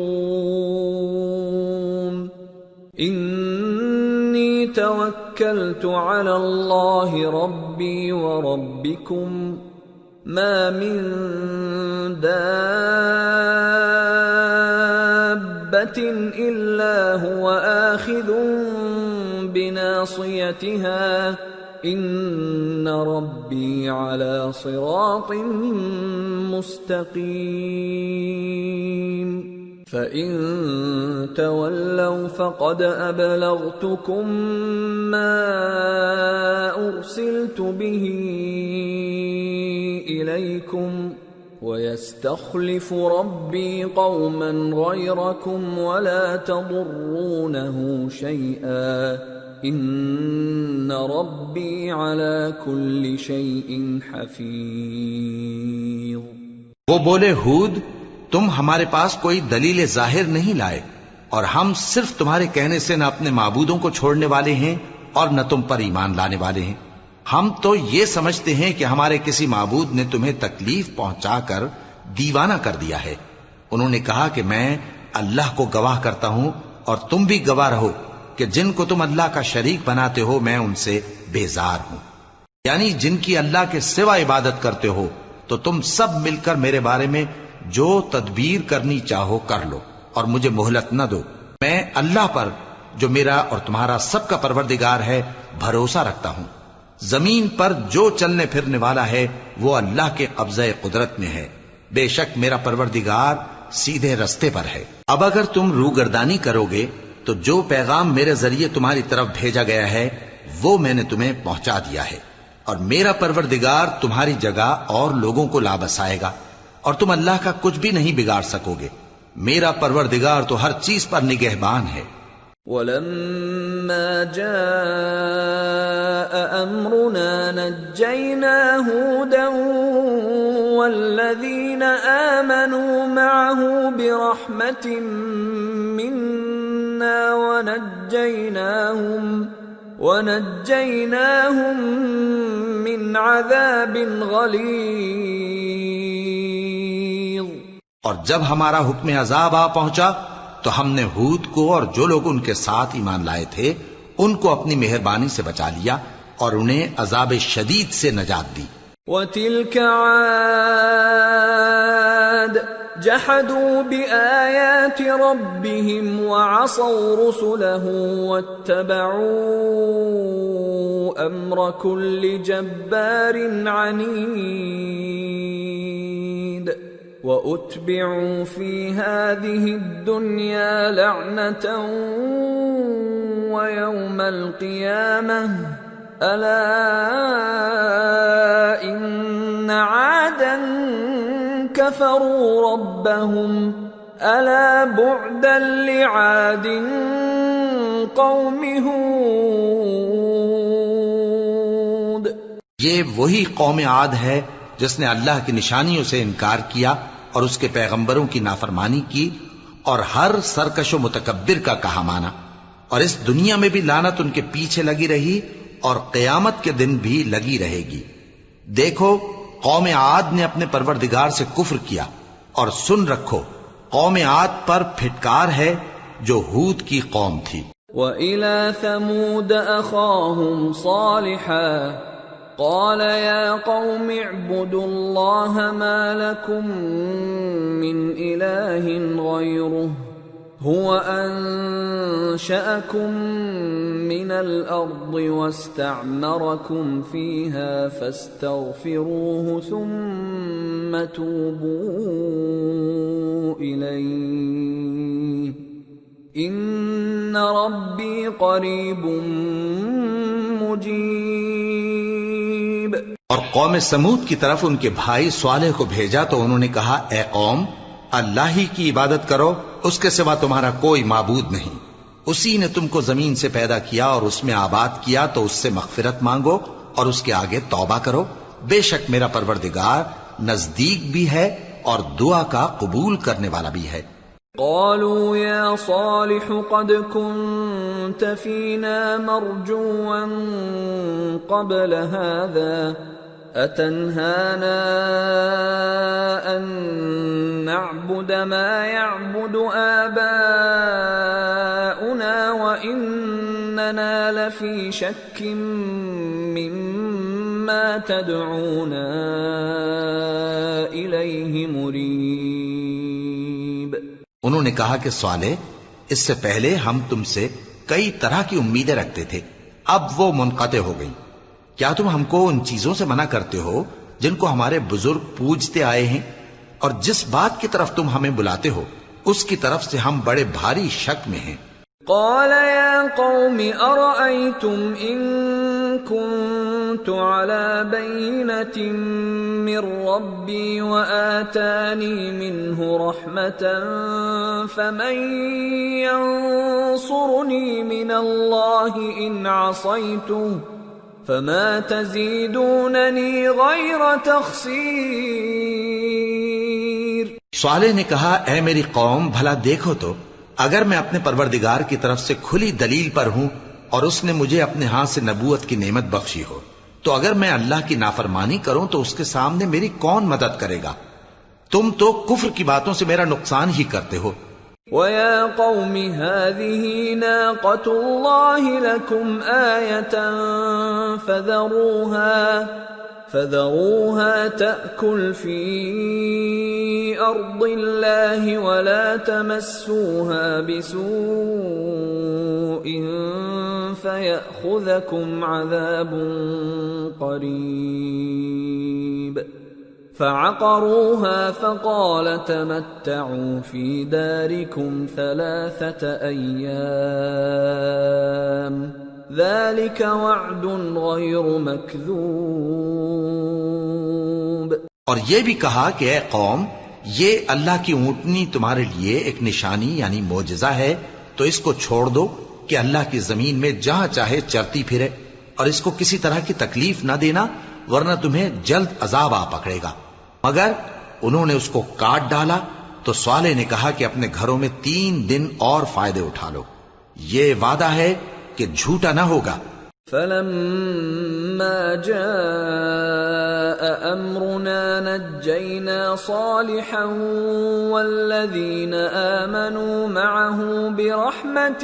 إني توكلت على الله ربي وربكم ما من دابة إلا هو آخذ بناصيتها إن ربي على صراط مستقيم فإن تولوا فقد أبلغتكم ما أرسلت به إليكم ويستخلف ربي قوما غيركم ولا تضرونه شيئا ان ربی علی کل شیء حفیظ۔ وہ بولے ہود تم ہمارے پاس کوئی دلیل ظاہر نہیں لائے، اور ہم صرف تمہارے کہنے سے نہ اپنے معبودوں کو چھوڑنے والے ہیں اور نہ تم پر ایمان لانے والے ہیں۔ ہم تو یہ سمجھتے ہیں کہ ہمارے کسی معبود نے تمہیں تکلیف پہنچا کر دیوانہ کر دیا ہے۔ انہوں نے کہا کہ میں اللہ کو گواہ کرتا ہوں اور تم بھی گواہ رہو کہ جن کو تم اللہ کا شریک بناتے ہو میں ان سے بیزار ہوں، یعنی جن کی اللہ کے سوا عبادت کرتے ہو، تو تم سب مل کر میرے بارے میں جو تدبیر کرنی چاہو کر لو اور مجھے مہلت نہ دو۔ میں اللہ پر جو میرا اور تمہارا سب کا پروردگار ہے بھروسہ رکھتا ہوں۔ زمین پر جو چلنے پھرنے والا ہے وہ اللہ کے قبضہ قدرت میں ہے، بے شک میرا پروردگار سیدھے رستے پر ہے۔ اب اگر تم روگردانی کرو گے تو جو پیغام میرے ذریعے تمہاری طرف بھیجا گیا ہے وہ میں نے تمہیں پہنچا دیا ہے، اور میرا پروردگار تمہاری جگہ اور لوگوں کو لا بسائے گا، اور تم اللہ کا کچھ بھی نہیں بگاڑ سکو گے۔ میرا پروردگار تو ہر چیز پر نگہبان ہے۔ وَلَمَّا جَاءَ أَمْرُنَا نَجَّيْنَا هُودًا وَالَّذِينَ آمَنُوا مَعَهُ بِرَحْمَةٍ مِنَّا وَنَجَّيْنَاهُمْ مِنْ عَذَابٍ غَلِيظٍ۔ اور جب ہمارا حکم عذاب آ پہنچا تو ہم نے ہود کو اور جو لوگ ان کے ساتھ ایمان لائے تھے ان کو اپنی مہربانی سے بچا لیا اور انہیں عذاب شدید سے نجات دی۔ وَتِلْكَ عَادٌ جَحَدُوا بِآيَاتِ رَبِّهِمْ وَعَصَوْا رُسُلَهُ وَاتَّبَعُوا أَمْرَ كُلِّ جَبَّارٍ عَنِيدٍ وَأُتْبِعُوا فِي هَذِهِ الدُّنْيَا لَعْنَةً وَيَوْمَ الْقِيَامَةِ أَلَا إِنَّ عَادًا كَفَرُوا رَبَّهُمْ أَلَا بُعْدًا لِعَادٍ قَوْمِ هُودٍ۔ یہ وہی قوم عاد ہے جس نے اللہ کی نشانیوں سے انکار کیا اور اس کے پیغمبروں کی نافرمانی کی اور ہر سرکش و متکبر کا کہا مانا، اور اس دنیا میں بھی لعنت ان کے پیچھے لگی رہی اور قیامت کے دن بھی لگی رہے گی۔ دیکھو قوم عاد نے اپنے پروردگار سے کفر کیا، اور سن رکھو قوم عاد پر پھٹکار ہے جو ہود کی قوم تھی۔ وَإِلَى ثَمُودَ أَخَاهُمْ صَالِحًا قَالَ يَا قَوْمِ اعْبُدُوا اللَّهَ مَا لَكُمْ مِنْ إِلَٰهٍ غَيْرُهُ هُوَ أَنشَأَكُم مِّنَ الْأَرْضِ وَاسْتَعْمَرَكُمْ فِيهَا فَاسْتَغْفِرُوهُ ثُمَّ تُوبُوا إِلَيْهِ إِنَّ رَبِّي قَرِيبٌ مُجِيبٌ۔ اور قوم سمود کی طرف ان کے بھائی صالح کو بھیجا تو انہوں نے کہا، اے قوم، اللہ ہی کی عبادت کرو، اس کے سوا تمہارا کوئی معبود نہیں۔ اسی نے تم کو زمین سے پیدا کیا اور اس میں آباد کیا، تو اس سے مغفرت مانگو اور اس کے آگے توبہ کرو۔ بے شک میرا پروردگار نزدیک بھی ہے اور دعا کا قبول کرنے والا بھی ہے۔ قالوا يا صالح قد كنت فينا مرجوا قبل هذا أتنهانا أن نعبد ما يعبد آباؤنا وإننا لفي شك مما تدعونا إليه مريب۔ انہوں نے کہا کہ صالح، اس سے پہلے ہم تم سے کئی طرح کی امیدیں رکھتے تھے، اب وہ منقطع ہو گئی۔ کیا تم ہم کو ان چیزوں سے منع کرتے ہو جن کو ہمارے بزرگ پوجتے آئے ہیں؟ اور جس بات کی طرف تم ہمیں بلاتے ہو اس کی طرف سے ہم بڑے بھاری شک میں ہیں۔ قال يا قوم أرأيتم إن كنت على بينة من ربي وآتاني منه رحمة فمن ينصرني من الله إن عصيته فما تزيدونني غير تخسير۔ صالح نے کہا، اے میری قوم، بھلا دیکھو تو، اگر میں اپنے پروردگار کی طرف سے کھلی دلیل پر ہوں اور اس نے مجھے اپنے ہاتھ سے نبوت کی نعمت بخشی ہو، تو اگر میں اللہ کی نافرمانی کروں تو اس کے سامنے میری کون مدد کرے گا؟ تم تو کفر کی باتوں سے میرا نقصان ہی کرتے ہو۔ وَيَا قَوْمِ هَٰذِهِ نَاقَةُ اللَّهِ لَكُمْ آيَةً فَذَرُوهَا تَأْكُلْ فِي أَرْضِ اللَّهِ وَلَا تَمَسُّوهَا بِسُوءٍ فَيَأْخُذَكُمْ عَذَابٌ قَرِيبٌ۔ فَعَقَرُوهَا فَقَالَ تَمَتَّعُوا فِي دَارِكُمْ 3 أَيَّامٍ ذَلِكَ وَعْدٌ غَيْرُ مَكْذُوبٍ۔ اور یہ بھی کہا کہ اے قوم، یہ اللہ کی اونٹنی تمہارے لیے ایک نشانی یعنی معجزہ ہے، تو اس کو چھوڑ دو کہ اللہ کی زمین میں جہاں چاہے چرتی پھرے، اور اس کو کسی طرح کی تکلیف نہ دینا ورنہ تمہیں جلد عذاب آ پکڑے گا۔ مگر انہوں نے اس کو کاٹ ڈالا تو صالح نے کہا کہ اپنے گھروں میں 3 دن اور فائدے اٹھا لو، یہ وعدہ ہے کہ جھوٹا نہ ہوگا۔ فَلَمَّا جَاءَ أَمْرُنَا نَجَّيْنَا صَالِحًا وَالَّذِينَ آمَنُوا مَعَهُ بِرَحْمَةٍ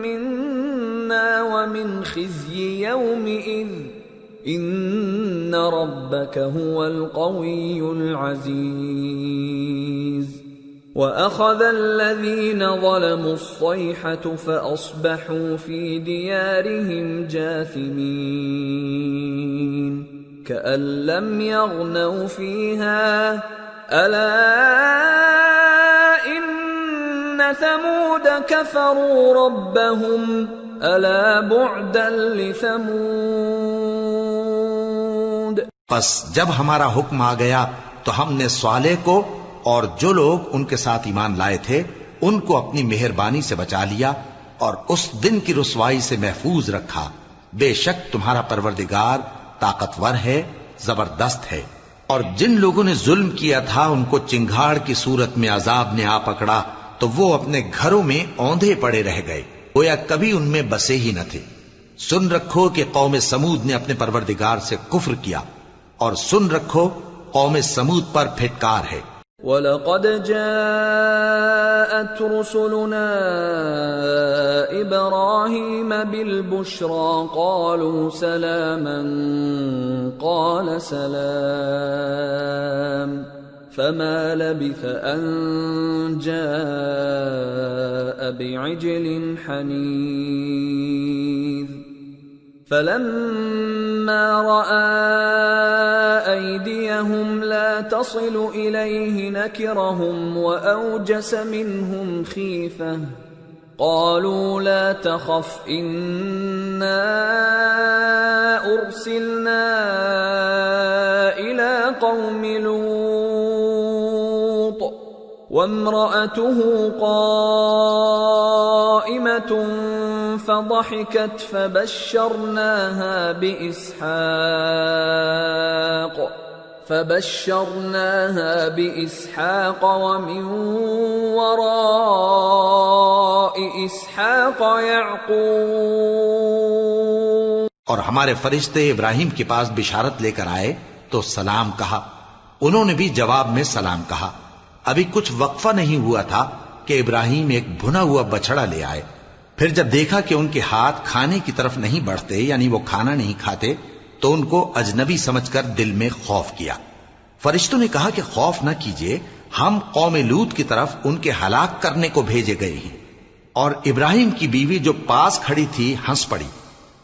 مِنَّا وَمِنْ خِزْيِ يَوْمِئِذٍ إِنَّ رَبَّكَ هُوَ الْقَوِيُّ الْعَزِيزُ۔ وَأَخَذَ الَّذِينَ ظَلَمُوا الصَّيْحَةُ فَأَصْبَحُوا فِي دِيَارِهِمْ جَاثِمِينَ كَأَن لَّمْ يَغْنَوْا فِيهَا أَلَا إِنَّ ثَمُودَ كَفَرُوا رَبَّهُمْ أَلَا بُعْدًا لِثَمُودَ۔ پس جب ہمارا حکم آ گیا تو ہم نے صالح کو اور جو لوگ ان کے ساتھ ایمان لائے تھے ان کو اپنی مہربانی سے بچا لیا اور اس دن کی رسوائی سے محفوظ رکھا۔ بے شک تمہارا پروردگار طاقتور ہے، زبردست ہے۔ اور جن لوگوں نے ظلم کیا تھا ان کو چنگھاڑ کی صورت میں عذاب نے آ پکڑا تو وہ اپنے گھروں میں اوندھے پڑے رہ گئے، گویا کبھی ان میں بسے ہی نہ تھے۔ سن رکھو کہ قوم سمود نے اپنے پروردگار سے کفر کیا، اور سن رکھو قوم سمود پر پھٹکار ہے۔ وَلَقَدْ جَاءَتْ رُسُلُنَا إِبْرَاهِيمَ بِالْبُشْرَى قَالُوا سَلَامًا قَالَ سَلَامٌ فَمَا لَبِثَ أَن جَاءَ بِعِجْلٍ حَنِيذٍ فَلَمَّا رَأَى أَيْدِيَهُمْ لَا تَصِلُ إِلَيْهِ نَكِرَهُمْ وَأَوْجَسَ مِنْهُمْ خِيفَةً قَالُوا لَا تَخَفْ إِنَّا أُرْسِلْنَا إِلَى قَوْمِ لُوطٍ وَامْرَأَتُهُ قَائِمَةٌ فضحكت فبشرناها بإسحاق ومن وراء إسحاق يعقوب. اور ہمارے فرشتے ابراہیم کے پاس بشارت لے کر آئے تو سلام کہا. انہوں نے بھی جواب میں سلام کہا. ابھی کچھ وقفہ نہیں ہوا تھا کہ ابراہیم ایک بھنا ہوا بچڑا لے آئے. پھر جب دیکھا کہ ان کے ہاتھ کھانے کی طرف نہیں بڑھتے، یعنی وہ کھانا نہیں کھاتے، تو ان کو اجنبی سمجھ کر دل میں خوف کیا. فرشتوں نے کہا کہ خوف نہ کیجیے، ہم قوم لوط کی طرف ان کے ہلاک کرنے کو بھیجے گئے ہیں. اور ابراہیم کی بیوی جو پاس کھڑی تھی ہنس پڑی.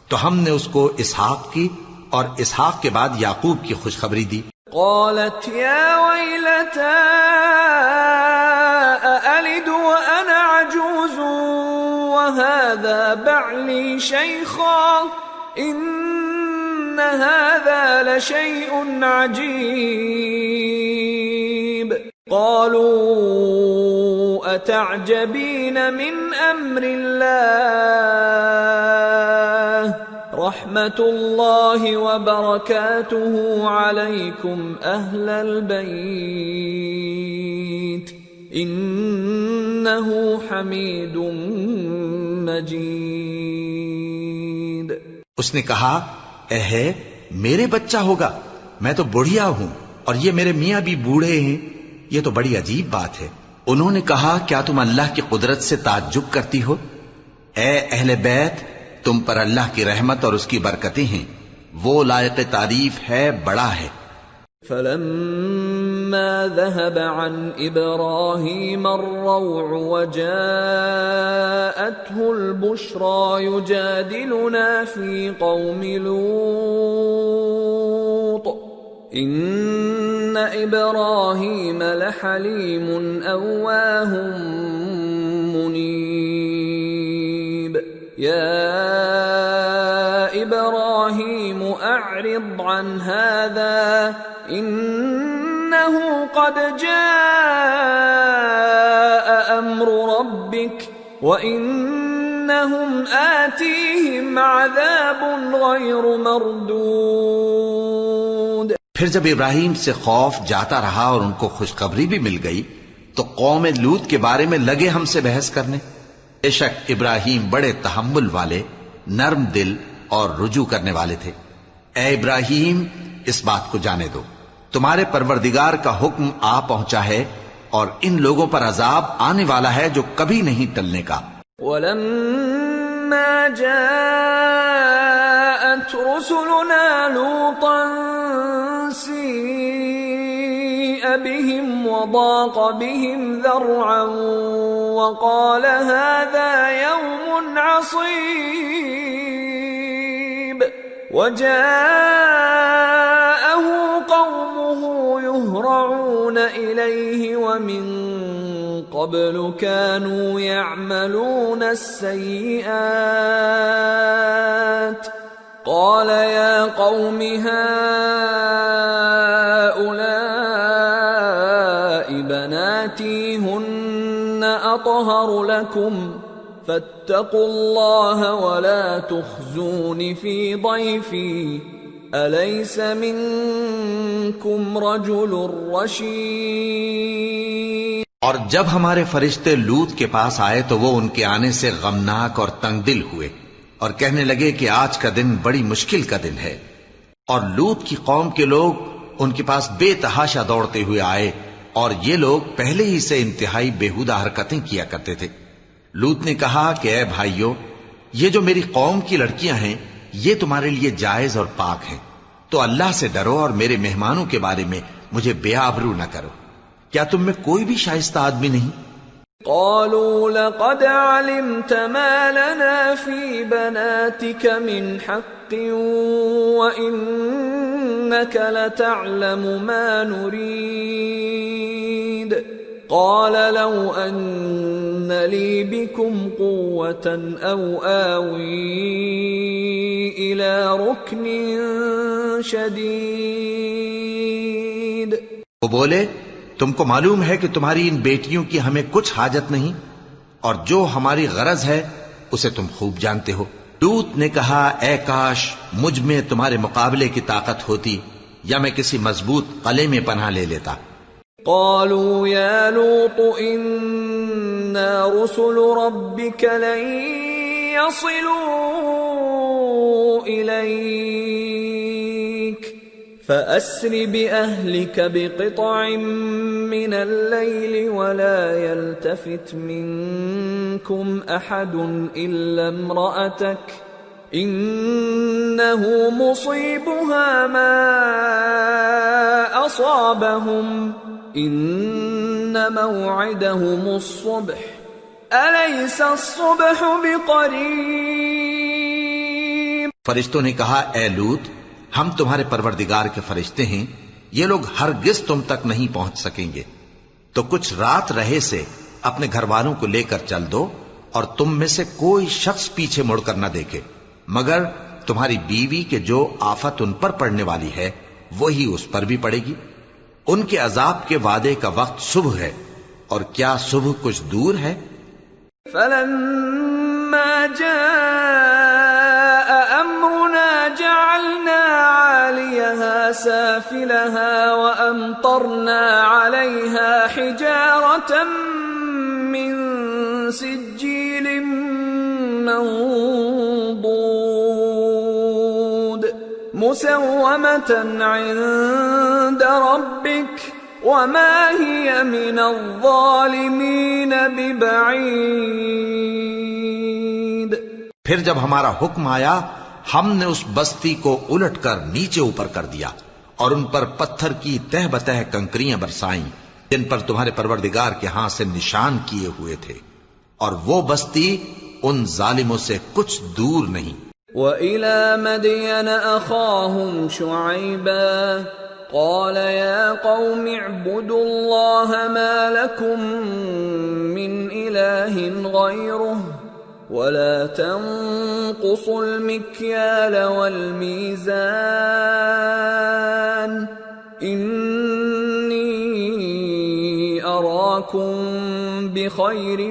تو ہم نے اس کو اسحاق کی اور اسحاق کے بعد یعقوب کی خوشخبری دی. قالت یا ویلتا أألد وأنا عجوز وهذا بعلي شيخا إن هذا لشيء عجيب. قالوا أتعجبين من أمر الله رحمة الله وبركاته عليكم أهل البيت إنه حميد مجيد. اس نے کہا اے میرے بچہ ہوگا، میں تو بڑھیا ہوں اور یہ میرے میاں بھی بوڑھے ہیں، یہ تو بڑی عجیب بات ہے. انہوں نے کہا کیا تم اللہ کی قدرت سے تعجب کرتی ہو؟ اے اہل بیت، تم پر اللہ کی رحمت اور اس کی برکتیں ہیں، وہ لائق تعریف ہے، بڑا ہے. فلما ذهب عن إبراهيم الروع وجاءته البشرى يجادلنا في قوم لوط إن إبراهيم لحليم أواه منيب. يا إبراهيم أعرض عن هذا إنه قد جاء أمر ربك وإنهم آتيهم عذاب غير مردود. پھر جب ابراہیم سے خوف جاتا رہا اور ان کو خوشخبری بھی مل گئی تو قوم لوط کے بارے میں لگے ہم سے بحث کرنے. بے شک ابراہیم بڑے تحمل والے، نرم دل اور رجوع کرنے والے تھے. اے ابراہیم، اس بات کو جانے دو، تمہارے پروردگار کا حکم آ پہنچا ہے اور ان لوگوں پر عذاب آنے والا ہے جو کبھی نہیں ٹلنے کا. وَلَمَّا جَاءَتْ رُسُلُنَا لُوطًا سِيءَ بِهِمْ وَضَاقَ بِهِمْ ذَرْعًا وَقَالَ هَذَا يَوْمٌ عَصِيبٌ. وَجَاءَهُ قَوْمُهُ يُهْرَعُونَ إِلَيْهِ وَمِن قَبْلُ كَانُوا يَعْمَلُونَ السَّيِّئَاتِ قَالَ يَا قَوْمِ هَؤُلَاءِ بَنَاتِي هُنَّ أَطْهَرُ لَكُمْ فَاتَّقُوا اللَّهَ وَلَا تُخْزُونِ فِي ضَيْفِي أَلَيْسَ مِنكُمْ رَجُلٌ رَّشِيدٌ. اور جب ہمارے فرشتے لوط کے پاس آئے تو وہ ان کے آنے سے غمناک اور تنگ دل ہوئے اور کہنے لگے کہ آج کا دن بڑی مشکل کا دن ہے. اور لوط کی قوم کے لوگ ان کے پاس بے تحاشا دوڑتے ہوئے آئے اور یہ لوگ پہلے ہی سے انتہائی بےہودہ حرکتیں کیا کرتے تھے۔ لوط نے کہا کہ اے بھائیو، یہ جو میری قوم کی لڑکیاں ہیں یہ تمہارے لیے جائز اور پاک ہیں، تو اللہ سے ڈرو اور میرے مہمانوں کے بارے میں مجھے بے آبرو نہ کرو۔ کیا تم میں کوئی بھی شائستہ آدمی نہیں؟ قالوا لقد علمت ما لنا في بناتك من حق وإنك لتعلم ما نريد قال لو أن لي بكم قوة أو آوي إلى ركن شديد۔ وہ بولے تم کو معلوم ہے کہ تمہاری ان بیٹیوں کی ہمیں کچھ حاجت نہیں، اور جو ہماری غرض ہے اسے تم خوب جانتے ہو۔ لوط نے کہا اے کاش مجھ میں تمہارے مقابلے کی طاقت ہوتی، یا میں کسی مضبوط قلعے میں پناہ لے لیتا۔ قالوا يا لوط إنا رسل ربك لن يصلوا إليك فأسر بأهلك بقطع من الليل ولا يلتفت منكم أحد إلا امرأتك إنه مصيبها ما أصابهم إن موعدهم الصبح أليس الصبح بقريب۔ فرشتوں نے کہا اے لوط، ہم تمہارے پروردگار کے فرشتے ہیں، یہ لوگ ہرگز تم تک نہیں پہنچ سکیں گے، تو کچھ رات رہے سے اپنے گھر والوں کو لے کر چل دو، اور تم میں سے کوئی شخص پیچھے مڑ کر نہ دیکھے مگر تمہاری بیوی کے جو آفت ان پر پڑنے والی ہے وہی اس پر بھی پڑے گی۔ ان کے عذاب کے وعدے کا وقت صبح ہے، اور کیا صبح کچھ دور ہے؟ فلما جاء أمرنا جعلنا عاليها سافلها وأمطرنا عليها حجارة من سجيل منضود مسومة عند ربك وما هي من الظالمين ببعيد۔ پھر جب ہمارا حکم آیا ہم نے اس بستی کو الٹ کر نیچے اوپر کر دیا اور ان پر پتھر کی تہ بتہ کنکریاں برسائیں جن پر تمہارے پروردگار کے ہاں سے نشان کیے ہوئے تھے، اور وہ بستی ان ظالموں سے کچھ دور نہیں۔ وَإِلَى مَدْيَنَ أَخَاهُمْ شُعَيْبًا قَالَ يَا قَوْمِ اعْبُدُوا اللَّهَ مَا لَكُمْ مِنْ إِلَٰهٍ غَيْرُهُ وَلَا تَنقُصُوا الْمِكْيَالَ وَالْمِيزَانَ إِنِّي أَرَاكُمْ بِخَيْرٍ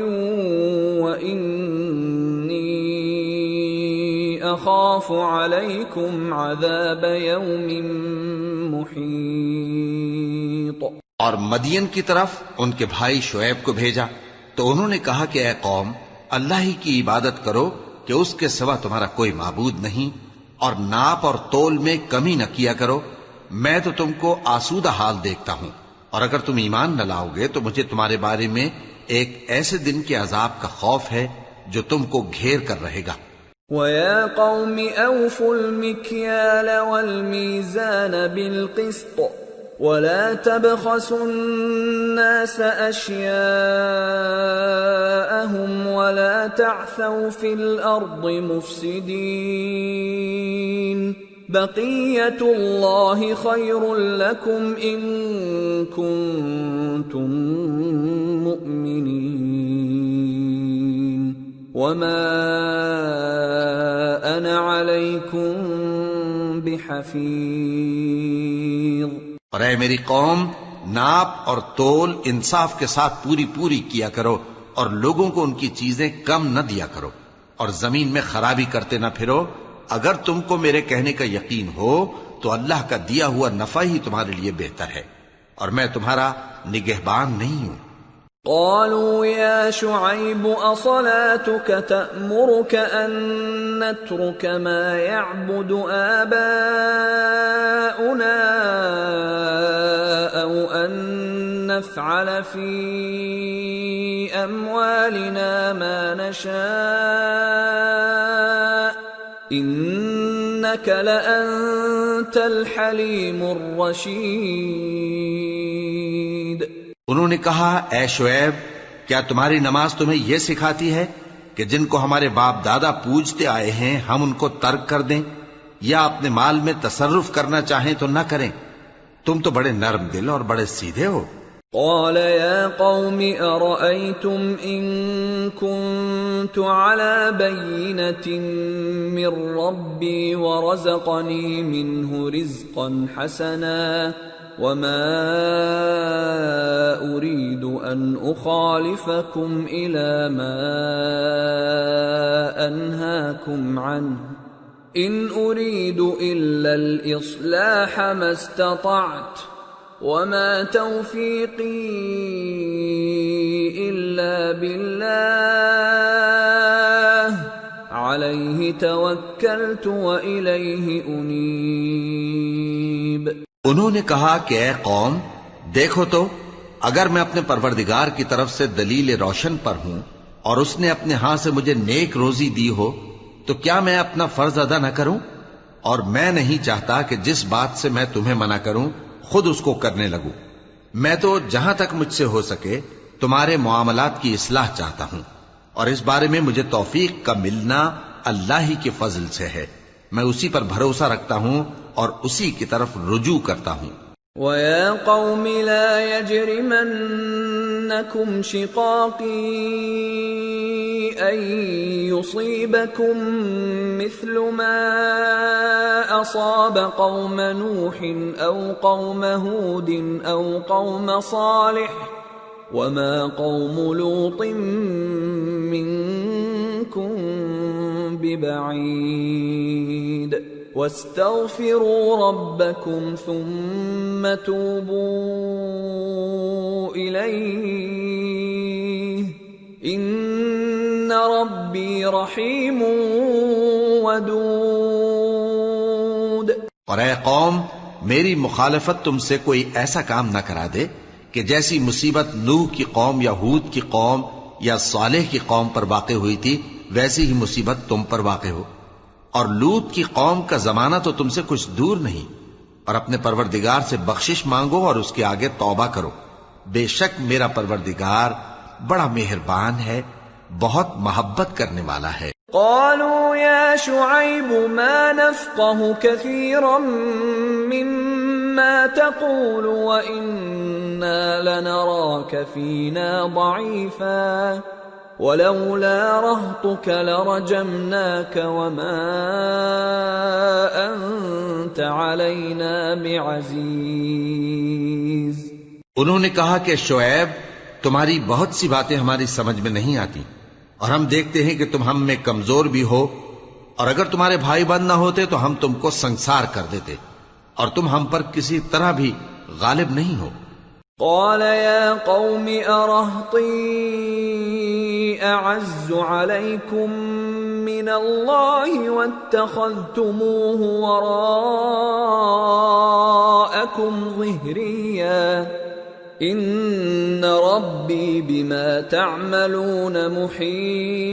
وَإِنِّي أَخَافُ عَلَيْكُمْ عَذَابَ يَوْمٍ محیط۔ اور مدین کی طرف ان کے بھائی شعیب کو بھیجا تو انہوں نے کہا کہ اے قوم، اللہ ہی کی عبادت کرو کہ اس کے سوا تمہارا کوئی معبود نہیں، اور ناپ اور تول میں کمی نہ کیا کرو، میں تو تم کو آسودہ حال دیکھتا ہوں، اور اگر تم ایمان نہ لاؤ گے تو مجھے تمہارے بارے میں ایک ایسے دن کے عذاب کا خوف ہے جو تم کو گھیر کر رہے گا۔ وَيَا قَوْمِ أَوْفُوا الْمِكْيَالَ وَالْمِيزَانَ بِالْقِسْطِ وَلَا تَبْخَسُوا النَّاسَ أَشْيَاءَهُمْ وَلَا تَعْثَوْا فِي الْأَرْضِ مُفْسِدِينَ بَقِيَّةُ اللَّهِ خَيْرٌ لَكُمْ إِن كُنتُم مُؤْمِنِينَ وَمَا أَنَا عَلَيْكُمْ بِحَفِيظٍ۔ اور اے میری قوم، ناپ اور تول انصاف کے ساتھ پوری پوری کیا کرو، اور لوگوں کو ان کی چیزیں کم نہ دیا کرو، اور زمین میں خرابی کرتے نہ پھرو۔ اگر تم کو میرے کہنے کا یقین ہو تو اللہ کا دیا ہوا نفع ہی تمہارے لیے بہتر ہے، اور میں تمہارا نگہبان نہیں ہوں۔ قالوا يا شعيب أصلاتك تأمرك أن نترك ما يعبد آباؤنا أو أن نفعل في أموالنا ما نشاء إنك لأنت الحليم الرشيد۔ انہوں نے کہا اے شعیب، کیا تمہاری نماز تمہیں یہ سکھاتی ہے کہ جن کو ہمارے باپ دادا پوجتے آئے ہیں ہم ان کو ترک کر دیں یا اپنے مال میں تصرف کرنا چاہیں تو نہ کریں؟ تم تو بڑے نرم دل اور بڑے سیدھے ہو۔ قال يا قوم أرأيتم إن كنت على بينة من ربي ورزقني منه رزقا حسنا وما أريد أن أخالفكم إلى ما أنهاكم عنه إن أريد إلا الإصلاح ما استطعت وما توفيقي إلا بالله عليه توكلت وإليه أنيب۔ انہوں نے کہا کہ اے قوم، دیکھو تو اگر میں اپنے پروردگار کی طرف سے دلیل روشن پر ہوں اور اس نے اپنے ہاں سے مجھے نیک روزی دی ہو تو کیا میں اپنا فرض ادا نہ کروں؟ اور میں نہیں چاہتا کہ جس بات سے میں تمہیں منع کروں خود اس کو کرنے لگوں۔ میں تو جہاں تک مجھ سے ہو سکے تمہارے معاملات کی اصلاح چاہتا ہوں، اور اس بارے میں مجھے توفیق کا ملنا اللہ ہی کے فضل سے ہے۔ میں اسی پر بھروسہ رکھتا ہوں اور اسی کی طرف رجوع کرتا ہوں۔ وَيَا قَوْمِ لَا يَجْرِمَنَّكُمْ شِقَاقِي أَن يُصِيبَكُم مِّثْلُ مَا أَصَابَ قَوْمَ نُوحٍ أَوْ قَوْمَ هُودٍ أَوْ قَوْمَ صَالِحٍ وَمَا قَوْمُ لُوطٍ مِّنكُم بِبَعِيدٍ وَاسْتَغْفِرُوا رَبَّكُمْ ثُمَّ تُوبُوا إِلَيْهِ إِنَّ رَبِّي رَحِيمٌ وَدُودٌ۔ اور اے قوم، میری مخالفت تم سے کوئی ایسا کام نہ کرا دے کہ جیسی مصیبت نوح کی قوم یا ہود کی قوم یا صالح کی قوم پر واقع ہوئی تھی ویسی ہی مصیبت تم پر واقع ہو۔ اور لوط کی قوم کا زمانہ تو تم سے کچھ دور نہیں۔ اور اپنے پروردگار سے بخشش مانگو اور اس کے آگے توبہ کرو، بے شک میرا پروردگار بڑا مہربان ہے، بہت محبت کرنے والا ہے۔ قالوا يا شعيب ما نفقه كثيرا مما تقول وإنا لنراك فينا ضعيفا ولولا رهطك لرجمناك وما أنت علينا بعزيز۔ انہوں نے کہا کہ شعیب، تمہاری بہت سی باتیں ہماری سمجھ میں نہیں آتی، اور ہم دیکھتے ہیں کہ تم ہم میں کمزور بھی ہو، اور اگر تمہارے بھائی بند نہ ہوتے تو ہم تم کو سنسار کر دیتے، اور تم ہم پر کسی طرح بھی غالب نہیں ہو۔ قال يا قوم أرهطي أعز عليكم من الله واتخذتموه وراءكم ظهريا إن ربي بما تعملون محيط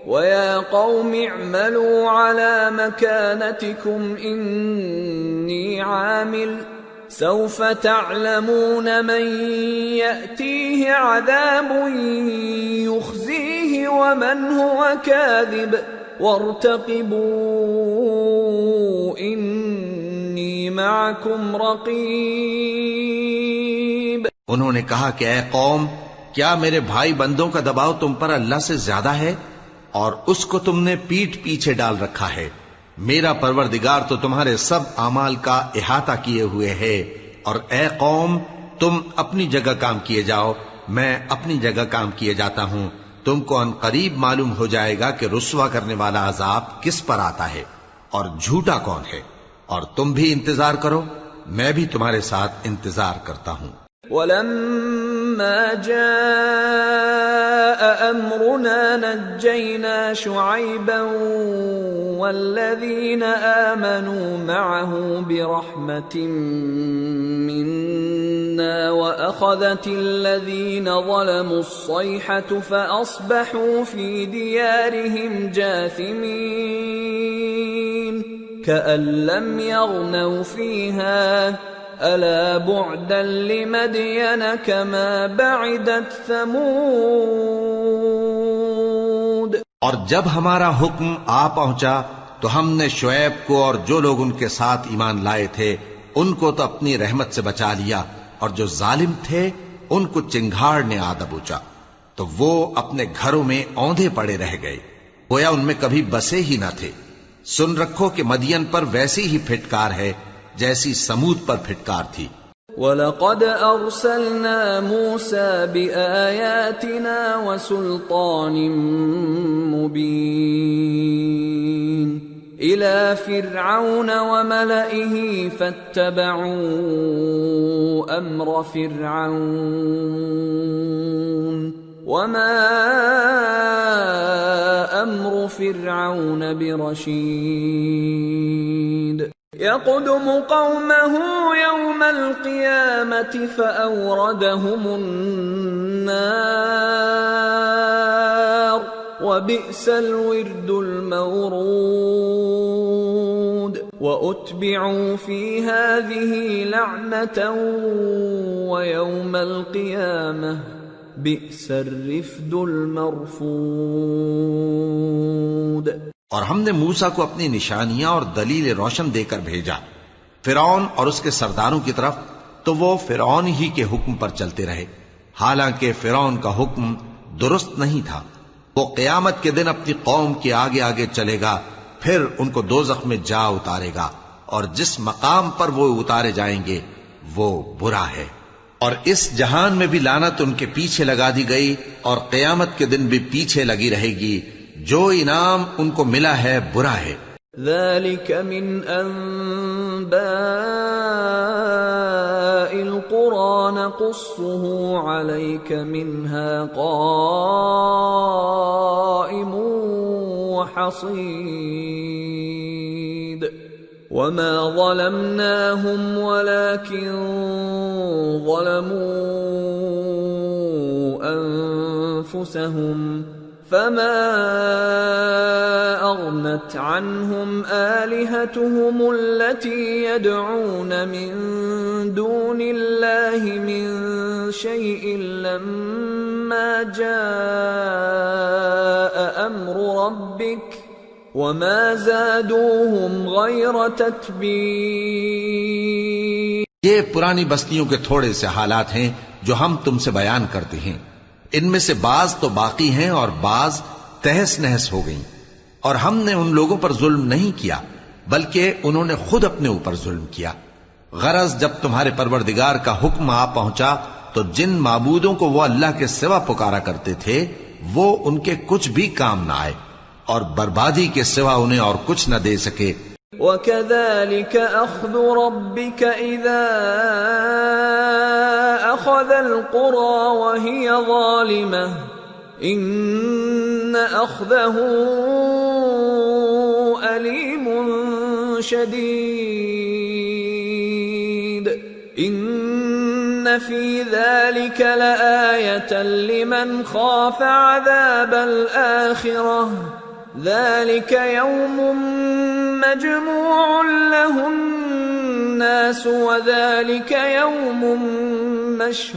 ويا قوم اعملوا على مكانتكم إني عامل سوف تعلمون من يأتيه عذاب يخزيه ومن هو كاذب وارتقبوا إني معكم رقيب۔ انہوں نے کہا کہ اے قوم، کیا میرے بھائی بندوں کا دباؤ تم پر اللہ سے زیادہ ہے اور اس کو تم نے پیٹھ پیچھے ڈال رکھا ہے؟ میرا پروردگار تو تمہارے سب اعمال کا احاطہ کیے ہوئے ہے، اور اے قوم تم اپنی جگہ کام کیے جاؤ، میں اپنی جگہ کام کیے جاتا ہوں۔ تم کو ان قریب معلوم ہو جائے گا کہ رسوا کرنے والا عذاب کس پر آتا ہے اور جھوٹا کون ہے، اور تم بھی انتظار کرو، میں بھی تمہارے ساتھ انتظار کرتا ہوں۔ ولما جاء أمرنا نجينا شعيبا والذين آمنوا معه برحمة منا وأخذت الذين ظلموا الصيحة فأصبحوا في ديارهم جاثمين كأن لم يغنوا فيها ألا بعدا لمدين كما بعدت ثمود. اور جب ہمارا حکم آ پہنچا تو ہم نے شعیب کو اور جو لوگ ان کے ساتھ ایمان لائے تھے ان کو تو اپنی رحمت سے بچا لیا، اور جو ظالم تھے ان کو چنگھاڑ نے آ دبوچا تو وہ اپنے گھروں میں اوندھے پڑے رہ گئے، گویا ان میں کبھی بسے ہی نہ تھے. سن رکھو کہ مدین پر ویسی ہی پھٹکار ہے جیسی سمود پر پھٹکار تھی. وَلَقَدْ أَرْسَلْنَا مُوسَى بِآيَاتِنَا وَسُلْطَانٍ مُبِينٍ إِلَى فِرْعَوْنَ وَمَلَئِهِ فَاتَّبَعُوا أَمْرَ فِرْعَوْنَ وَمَا أَمْرُ فِرْعَوْنَ بِرَشِيدٍ يَقْدُمُ قَوْمَهُ يَوْمَ الْقِيَامَةِ فَأَوْرَدَهُمُ النَّارَ وَبِئْسَ الْوِرْدُ الْمَوْرُودُ وَأُتْبِعُوا فِي هَذِهِ لَعْنَةً وَيَوْمَ الْقِيَامَةِ بِئْسَ الرِّفْدُ الْمَرْفُودُ. اور ہم نے موسیٰ کو اپنی نشانیاں اور دلیل روشن دے کر بھیجا فرعون اور اس کے سرداروں کی طرف، تو وہ فرعون ہی کے حکم پر چلتے رہے، حالانکہ فرعون کا حکم درست نہیں تھا. وہ قیامت کے دن اپنی قوم کے آگے آگے چلے گا، پھر ان کو دوزخ میں جا اتارے گا، اور جس مقام پر وہ اتارے جائیں گے وہ برا ہے. اور اس جہان میں بھی لعنت ان کے پیچھے لگا دی گئی، اور قیامت کے دن بھی پیچھے لگی رہے گی. جو انعام ان کو ملا ہے برا ہے. ذلك من أنباء القرى نقصه عليك منها قائم وحصيد وما ظلمناهم ولكن ظلموا أنفسهم فما أغنت عنهم آلهتهم التي يدعون من دون الله من شيء لما جاء أمر ربك وما زادوهم غير تتبيب. یہ پرانی بستیوں کے تھوڑے سے حالات ہیں جو ہم تم سے بیان کرتے ہیں. ان میں سے بعض تو باقی ہیں اور بعض تہس نہس ہو گئیں. اور ہم نے ان لوگوں پر ظلم نہیں کیا بلکہ انہوں نے خود اپنے اوپر ظلم کیا. غرض جب تمہارے پروردگار کا حکم آ پہنچا تو جن معبودوں کو وہ اللہ کے سوا پکارا کرتے تھے وہ ان کے کچھ بھی کام نہ آئے اور بربادی کے سوا انہیں اور کچھ نہ دے سکے. وَكَذَلِكَ أَخْذُ رَبِّكَ إِذَا أَخَذَ الْقُرَى وَهِيَ ظَالِمَةٌ إِنَّ أَخْذَهُ أَلِيمٌ شَدِيدٌ إِنَّ فِي ذَلِكَ لَآيَةً لِمَنْ خَافَ عَذَابَ الْآخِرَةِ ذَلِكَ يَوْمٌ مَجْمُوعٌ لَهُ النَّاسُ وَذَلِكَ يَوْمٌ مَشْهُودٌ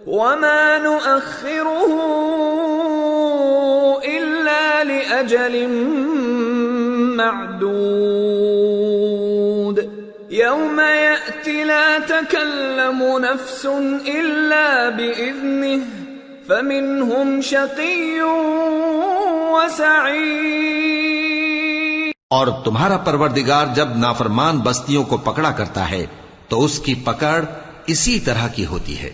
وَمَا نُؤَخِّرُهُ إِلَّا لِأَجَلٍ مَّعْدُودٍ يَوْمَ يَأْتِ لَا تَكَلَّمُ نَفْسٌ إِلَّا بِإِذْنِهِ فَمِنْهُمْ شَقِيٌّ وَسَعِيدٌ. اور تمہارا پروردگار جب نافرمان بستیوں کو پکڑا کرتا ہے تو اس کی پکڑ اسی طرح کی ہوتی ہے.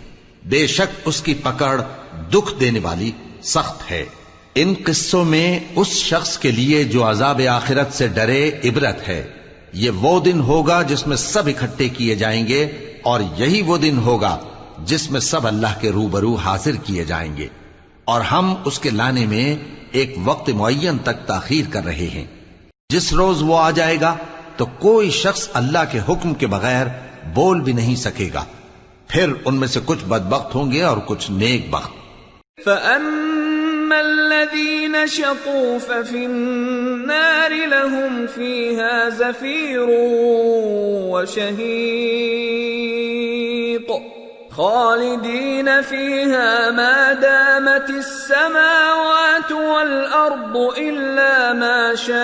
بے شک اس کی پکڑ دکھ دینے والی سخت ہے. ان قصوں میں اس شخص کے لیے جو عذاب آخرت سے ڈرے عبرت ہے. یہ وہ دن ہوگا جس میں سب اکٹھے کیے جائیں گے، اور یہی وہ دن ہوگا جس میں سب اللہ کے روبرو حاضر کیے جائیں گے، اور ہم اس کے لانے میں ایک وقت معین تک تاخیر کر رہے ہیں۔ جس روز وہ آ جائے گا تو کوئی شخص اللہ کے حکم کے بغیر بول بھی نہیں سکے گا، پھر ان میں سے کچھ بدبخت ہوں گے اور کچھ نیک بخت۔ فَأَمَّا الَّذِينَ شَقُوا فَفِي النَّارِ لَهُمْ فِيهَا زَفِيرٌ وَشَهِيقٌ خَالِدِينَ فِيهَا مَا دَامَتِ السَّمَاوَاتُ وَالْأَرْضُ إِلَّا مَا شَاءَ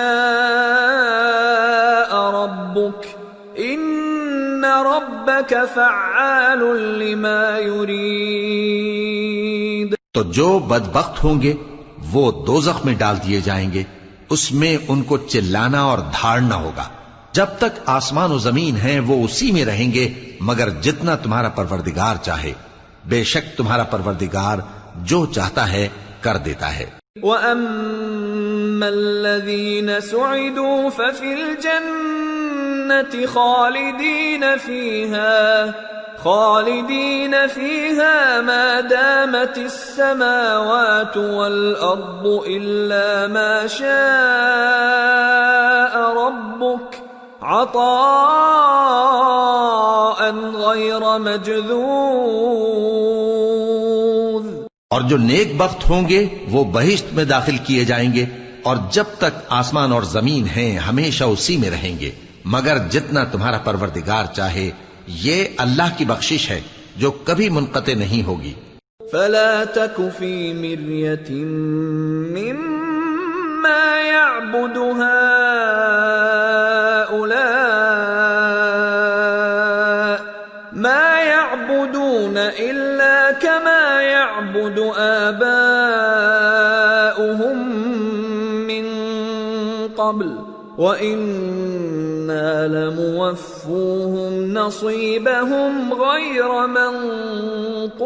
رَبُّكَ إِنَّ رَبَّكَ فَعَّالٌ لِمَا يُرِيدُ۔ تو جو بدبخت ہوں گے وہ دوزخ میں ڈال دیے جائیں گے، اس میں ان کو چلانا اور دھاڑنا ہوگا۔ جب تک آسمان و زمین ہیں وہ اسی میں رہیں گے مگر جتنا تمہارا پروردگار چاہے، بے شک تمہارا پروردگار جو چاہتا ہے کر دیتا ہے۔ وَأَمَّا الَّذِينَ سُعِدُوا فَفِي الْجَنَّةِ خالدين فيها ما دامت السماوات والأرض إلا ما شاء ربك عطاء غير مجذوذ۔ اور جو نیک بخت ہوں گے وہ بہشت میں داخل کیے جائیں گے، اور جب تک آسمان اور زمین ہیں ہمیشہ اسی میں رہیں گے مگر جتنا تمہارا پروردگار چاہے، یہ اللہ کی بخشش ہے جو کبھی منقطع نہیں ہوگی۔ فلا تك في مرية مما يعبد هؤلاء ما يعبدون إلا كما يعبد آباؤهم من قبل وَإِنَّا لَمُوَفُّوهُمْ نَصِيبَهُمْ غَيْرَ مَنْقُوصٍ۔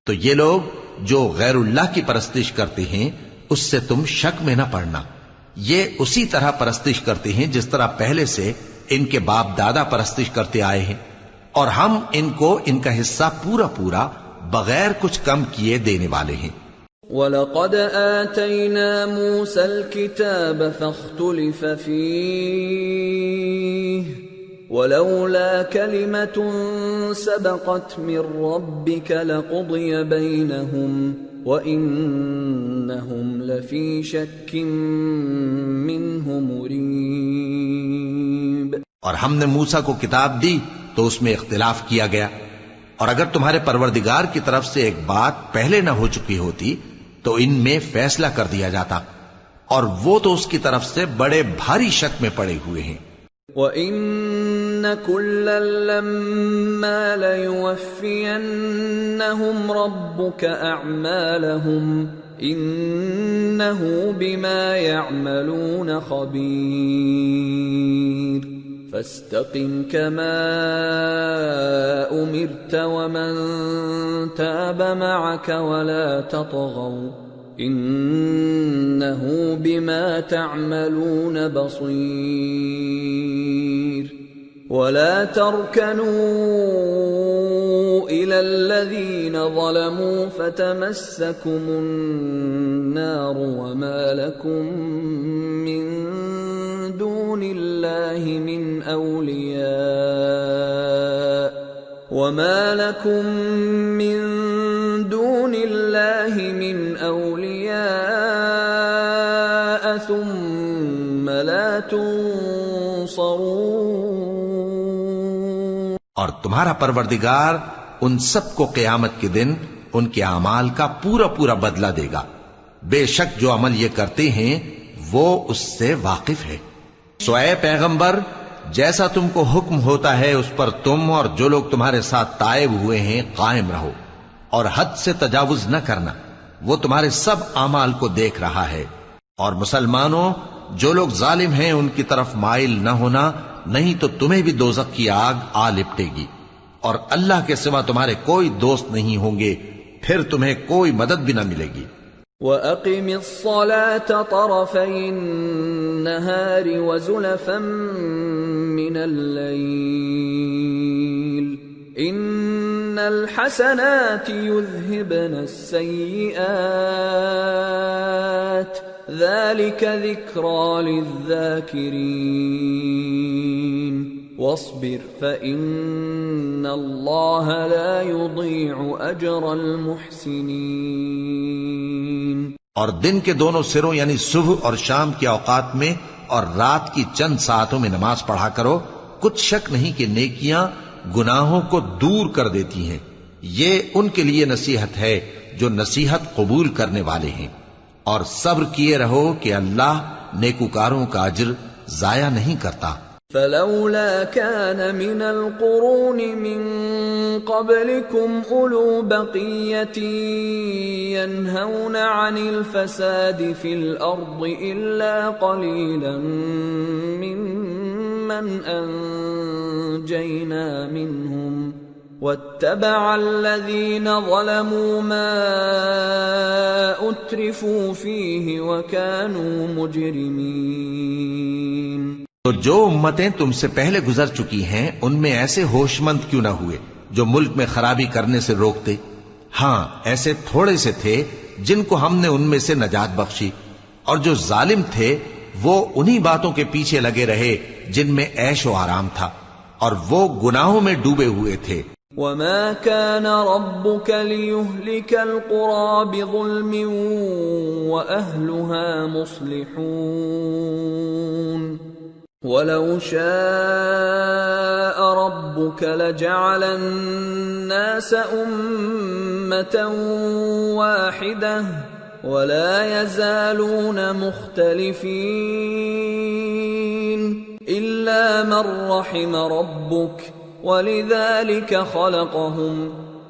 تو یہ لوگ جو غیر اللہ کی پرستش کرتے ہیں اس سے تم شک میں نہ پڑنا، یہ اسی طرح پرستش کرتے ہیں جس طرح پہلے سے ان کے باپ دادا پرستش کرتے آئے ہیں، اور ہم ان کو ان کا حصہ پورا پورا بغیر کچھ کم کیے دینے والے ہیں۔ وَلَقَدْ آتَيْنَا مُوسَى الْكِتَابَ فَاخْتُلِفَ فِيهِ وَلَوْلَا كَلِمَةٌ سَبَقَتْ مِنْ رَبِّكَ لَقُضِيَ بَيْنَهُمْ وَإِنَّهُمْ لَفِي شَكٍّ مِّنْهُ مُرِيبٍ۔ اور ہم نے موسیٰ کو کتاب دی تو اس میں اختلاف کیا گیا، اور اگر تمہارے پروردگار کی طرف سے ایک بات پہلے نہ ہو چکی ہوتی تو ان میں فیصلہ کر دیا جاتا، اور وہ تو اس کی طرف سے بڑے بھاری شک میں پڑے ہوئے ہیں۔ وَإِنَّ كُلًّا لَمَّا لَيُوَفِّيَنَّهُمْ رَبُّكَ أَعْمَالَهُمْ إِنَّهُ بِمَا يَعْمَلُونَ خَبِيرٌ۔ فَاسْتَقِمْ كَمَا أُمِرْتَ وَمَنْ تَابَ مَعَكَ وَلَا تَطْغَوْا إِنَّهُ بِمَا تَعْمَلُونَ بَصِيرٌ۔ وَلَا تَرْكَنُوا إِلَى الَّذِينَ ظَلَمُوا فَتَمَسَّكُمُ النَّارُ وَمَا لَكُمْ مِنْ دُونِ اللَّهِ مِنْ أَوْلِيَاءَ ثُمَّ لَا تُنصَرُونَ۔ اور تمہارا پروردگار ان سب کو قیامت کے دن ان کے اعمال کا پورا پورا بدلہ دے گا، بے شک جو عمل یہ کرتے ہیں وہ اس سے واقف ہے۔ سو اے پیغمبر، جیسا تم کو حکم ہوتا ہے اس پر تم اور جو لوگ تمہارے ساتھ تائب ہوئے ہیں قائم رہو، اور حد سے تجاوز نہ کرنا، وہ تمہارے سب اعمال کو دیکھ رہا ہے۔ اور مسلمانوں، جو لوگ ظالم ہیں ان کی طرف مائل نہ ہونا، نہیں تو تمہیں بھی دوزخ کی آگ آ لپٹے گی، اور اللہ کے سوا تمہارے کوئی دوست نہیں ہوں گے، پھر تمہیں کوئی مدد بھی نہ ملے گی۔ وَأَقِمِ الصَّلَاةَ طَرَفَيِ النَّهَارِ وَزُلَفًا مِّنَ اللَّيْلِ إِنَّ الْحَسَنَاتِ يُذْهِبْنَ السَّيِّئَاتِ ذَلِكَ ذِكْرَى لِلذَّاكِرِينَ وَاصْبِرْ فَإِنَّ اللَّهَ لَا يُضِيعُ أَجْرَ الْمُحْسِنِينَ۔ اور دن کے دونوں سروں یعنی صبح اور شام کے اوقات میں اور رات کی چند ساعتوں میں نماز پڑھا کرو، کچھ شک نہیں کہ نیکیاں گناہوں کو دور کر دیتی ہیں۔ یہ ان کے لیے نصیحت ہے جو نصیحت قبول کرنے والے ہیں، اور صبر کیے رہو کہ اللہ نیکوکاروں کا اجر ضائع نہیں کرتا۔ فلولا كان من القرون من قبلكم أولو بقية ينهون عن الفساد في الأرض إلا قليلا ممن أنجينا منهم واتبع الذين ظلموا ما أترفوا فيه وكانوا مجرمين۔ تو جو امتیں تم سے پہلے گزر چکی ہیں ان میں ایسے ہوش مند کیوں نہ ہوئے جو ملک میں خرابی کرنے سے روکتے؟ ہاں ایسے تھوڑے سے تھے جن کو ہم نے ان میں سے نجات بخشی، اور جو ظالم تھے وہ انہی باتوں کے پیچھے لگے رہے جن میں عیش و آرام تھا، اور وہ گناہوں میں ڈوبے ہوئے تھے۔ وَمَا كَانَ رَبُّكَ لِيُهْلِكَ الْقُرَى بِظُلْمٍ وَأَهْلُهَا مُصْلِحُونَ وَلَوْ شَاءَ رَبُّكَ لَجَعَلَ النَّاسَ أُمَّةً وَاحِدَةً وَلَا يَزَالُونَ مُخْتَلِفِينَ إِلَّا مَن رَّحِمَ رَبُّكَ وَلِذَلِكَ خَلَقَهُمْ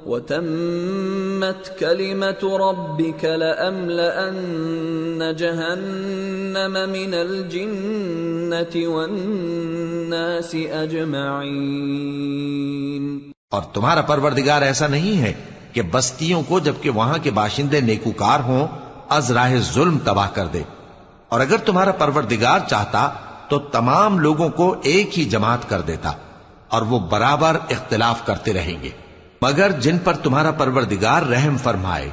وَتَمَّتْ كَلِمَةُ رَبِّكَ لَأَمْلَأَنَّ جَهَنَّمَ مِنَ الْجِنَّةِ وَالنَّاسِ أَجْمَعِينَ۔ اور تمہارا پروردگار ایسا نہیں ہے کہ بستیوں کو جبکہ وہاں کے باشندے نیکوکار ہوں از راہ ظلم تباہ کر دے، اور اگر تمہارا پروردگار چاہتا تو تمام لوگوں کو ایک ہی جماعت کر دیتا، اور وہ برابر اختلاف کرتے رہیں گے، مگر جن پر تمہارا پروردگار رحم فرمائے،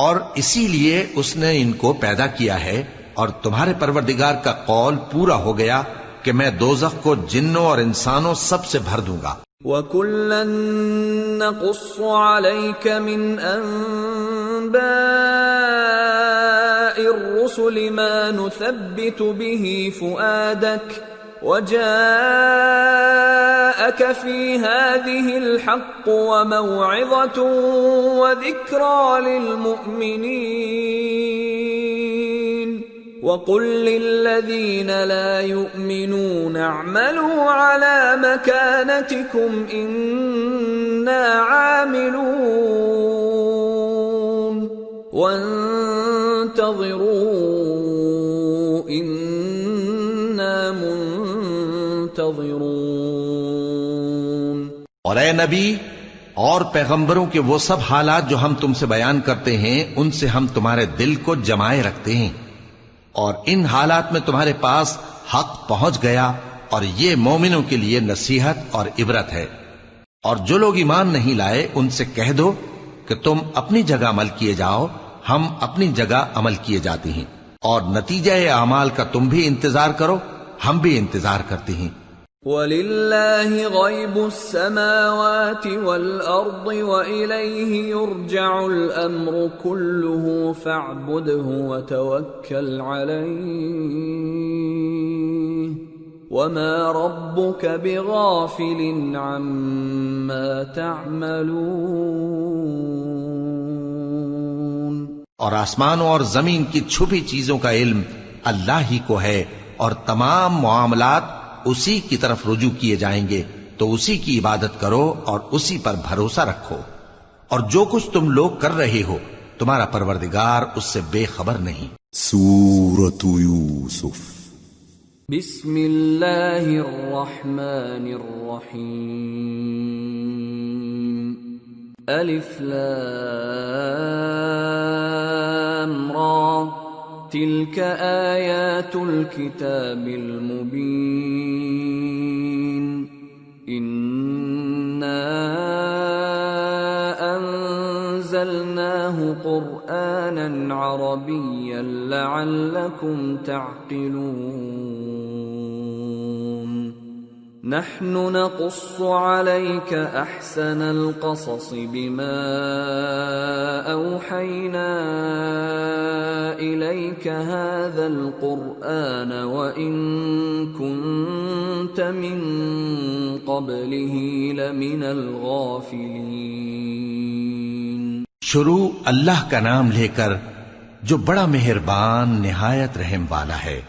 اور اسی لیے اس نے ان کو پیدا کیا ہے۔ اور تمہارے پروردگار کا قول پورا ہو گیا کہ میں دوزخ کو جنوں اور انسانوں سب سے بھر دوں گا۔ وَكُلًّا نَّقُصُّ عَلَيْكَ مِنْ أَنبَاءِ الرُّسُلِ مَا نُثَبِّتُ بِهِ فُؤَادَكَ وَجَاءَكَ فِي هَٰذِهِ الْحَقُّ وَمَوْعِظَةٌ وَذِكْرَىٰ لِلْمُؤْمِنِينَ وَقُل لِّلَّذِينَ لَا يُؤْمِنُونَ اعْمَلُوا عَلَىٰ مَكَانَتِكُمْ إِنَّا عَامِلُونَ وَانتَظِرُوا إِنَّا منتظرون۔ اور اے نبی اور پیغمبروں کے وہ سب حالات جو ہم تم سے بیان کرتے ہیں ان سے ہم تمہارے دل کو جمائے رکھتے ہیں، اور ان حالات میں تمہارے پاس حق پہنچ گیا، اور یہ مومنوں کے لیے نصیحت اور عبرت ہے۔ اور جو لوگ ایمان نہیں لائے ان سے کہہ دو کہ تم اپنی جگہ عمل کیے جاؤ، ہم اپنی جگہ عمل کیے جاتے ہیں، اور نتیجہ اعمال کا تم بھی انتظار کرو، ہم بھی انتظار کرتے ہیں۔ وَلِلَّهِ غَيْبُ السَّمَاوَاتِ وَالْأَرْضِ وَإِلَيْهِ يُرْجَعُ الْأَمْرُ كُلُّهُ فَاعْبُدْهُ وَتَوَكَّلْ عَلَيْهِ وَمَا رَبُّكَ بِغَافِلٍ عَمَّا تَعْمَلُونَ۔ اور آسمانوں اور زمین کی چھپی چیزوں کا علم اللہ ہی کو ہے، اور تمام معاملات اسی کی طرف رجوع کیے جائیں گے، تو اسی کی عبادت کرو اور اسی پر بھروسہ رکھو، اور جو کچھ تم لوگ کر رہے ہو تمہارا پروردگار اس سے بے خبر نہیں۔ سورة یوسف بسم اللہ الرحمن الرحیم الف لام را تلك آیات الکتاب المبین انا انزلناه قرآنا عربیا لعلکم تعقلون نحن نقص عليك احسن القصص بما اوحينا اليك هذا القرآن وان كنت من قبله لمن الغافلين. شروع اللہ کا نام لے کر جو بڑا مہربان نہایت رحم والا ہے.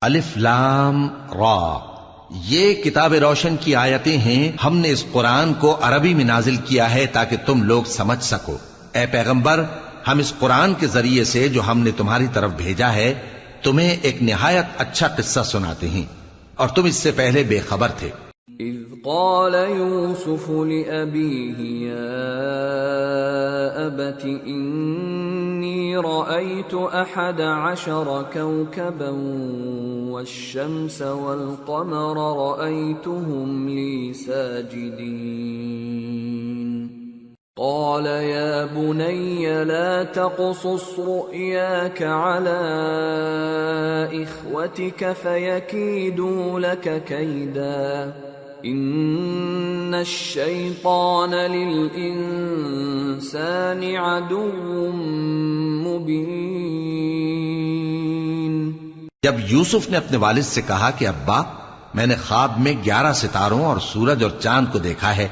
الف لام را، یہ کتاب روشن کی آیتیں ہیں. ہم نے اس قرآن کو عربی میں نازل کیا ہے تاکہ تم لوگ سمجھ سکو. اے پیغمبر، ہم اس قرآن کے ذریعے سے جو ہم نے تمہاری طرف بھیجا ہے تمہیں ایک نہایت اچھا قصہ سناتے ہیں، اور تم اس سے پہلے بے خبر تھے. اذ قال يوسف لأبيه يا أبت إني رأيت 11 كوكبا والشمس والقمر رأيتهم لي ساجدين قال يا بني لا تقصص رؤياك على إخوتك فيكيدوا لك كيدا ان الشیطان للانسان عدو مبین. جب یوسف نے اپنے والد سے کہا کہ ابا، میں نے خواب میں 11 ستاروں اور سورج اور چاند کو دیکھا ہے،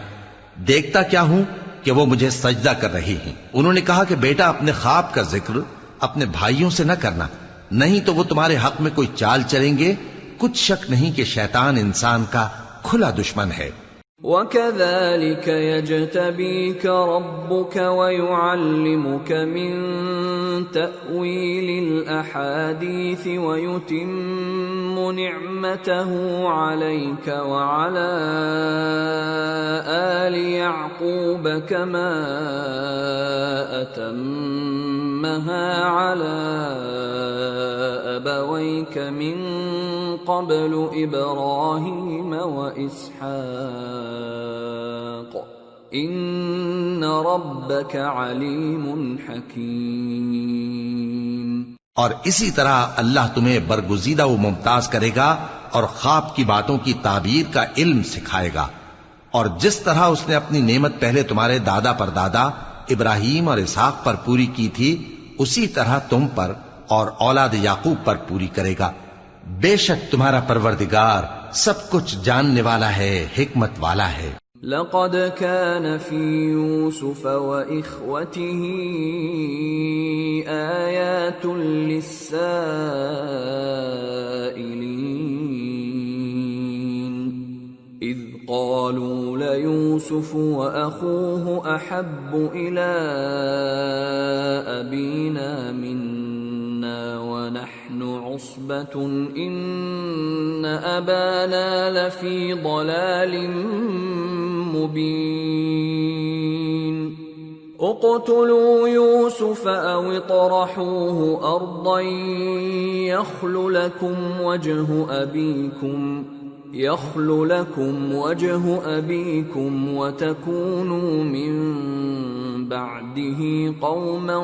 دیکھتا کیا ہوں کہ وہ مجھے سجدہ کر رہی ہیں. انہوں نے کہا کہ بیٹا، اپنے خواب کا ذکر اپنے بھائیوں سے نہ کرنا، نہیں تو وہ تمہارے حق میں کوئی چال چلیں گے. کچھ شک نہیں کہ شیطان انسان کا کھلا دشمن ہے. وَكَذَلِكَ يَجْتَبِيكَ رَبُّكَ وَيُعَلِّمُكَ مِن تَأْوِيلِ الْأَحَادِيثِ وَيُتِمُّ نِعْمَتَهُ عَلَيْكَ وَعَلَى آلِ يَعْقُوبَ كَمَا أَتَمَّهَا عَلَى أَبَوَيْكَ مِن قبل ابراہیم واسحاق ان ربک علیم حکیم. اور اسی طرح اللہ تمہیں برگزیدہ و ممتاز کرے گا اور خواب کی باتوں کی تعبیر کا علم سکھائے گا. اور جس طرح اس نے اپنی نعمت پہلے تمہارے دادا پر دادا ابراہیم اور اسحاق پر پوری کی تھی، اسی طرح تم پر اور اولاد یعقوب پر پوری کرے گا. بے شک تمہارا پروردگار سب کچھ جاننے والا ہے، حکمت والا ہے. لقد كان في يوسف وإخوته آيات للسائلين إذ قالوا ليوسف وأخوه أحب إلى أبينا منا ونحن عصبة إن أبانا لفي ضلال مبين اقتلوا يوسف أو اطرحوه أرضا يخل لكم وجه أبيكم وتكونوا من بعده قوما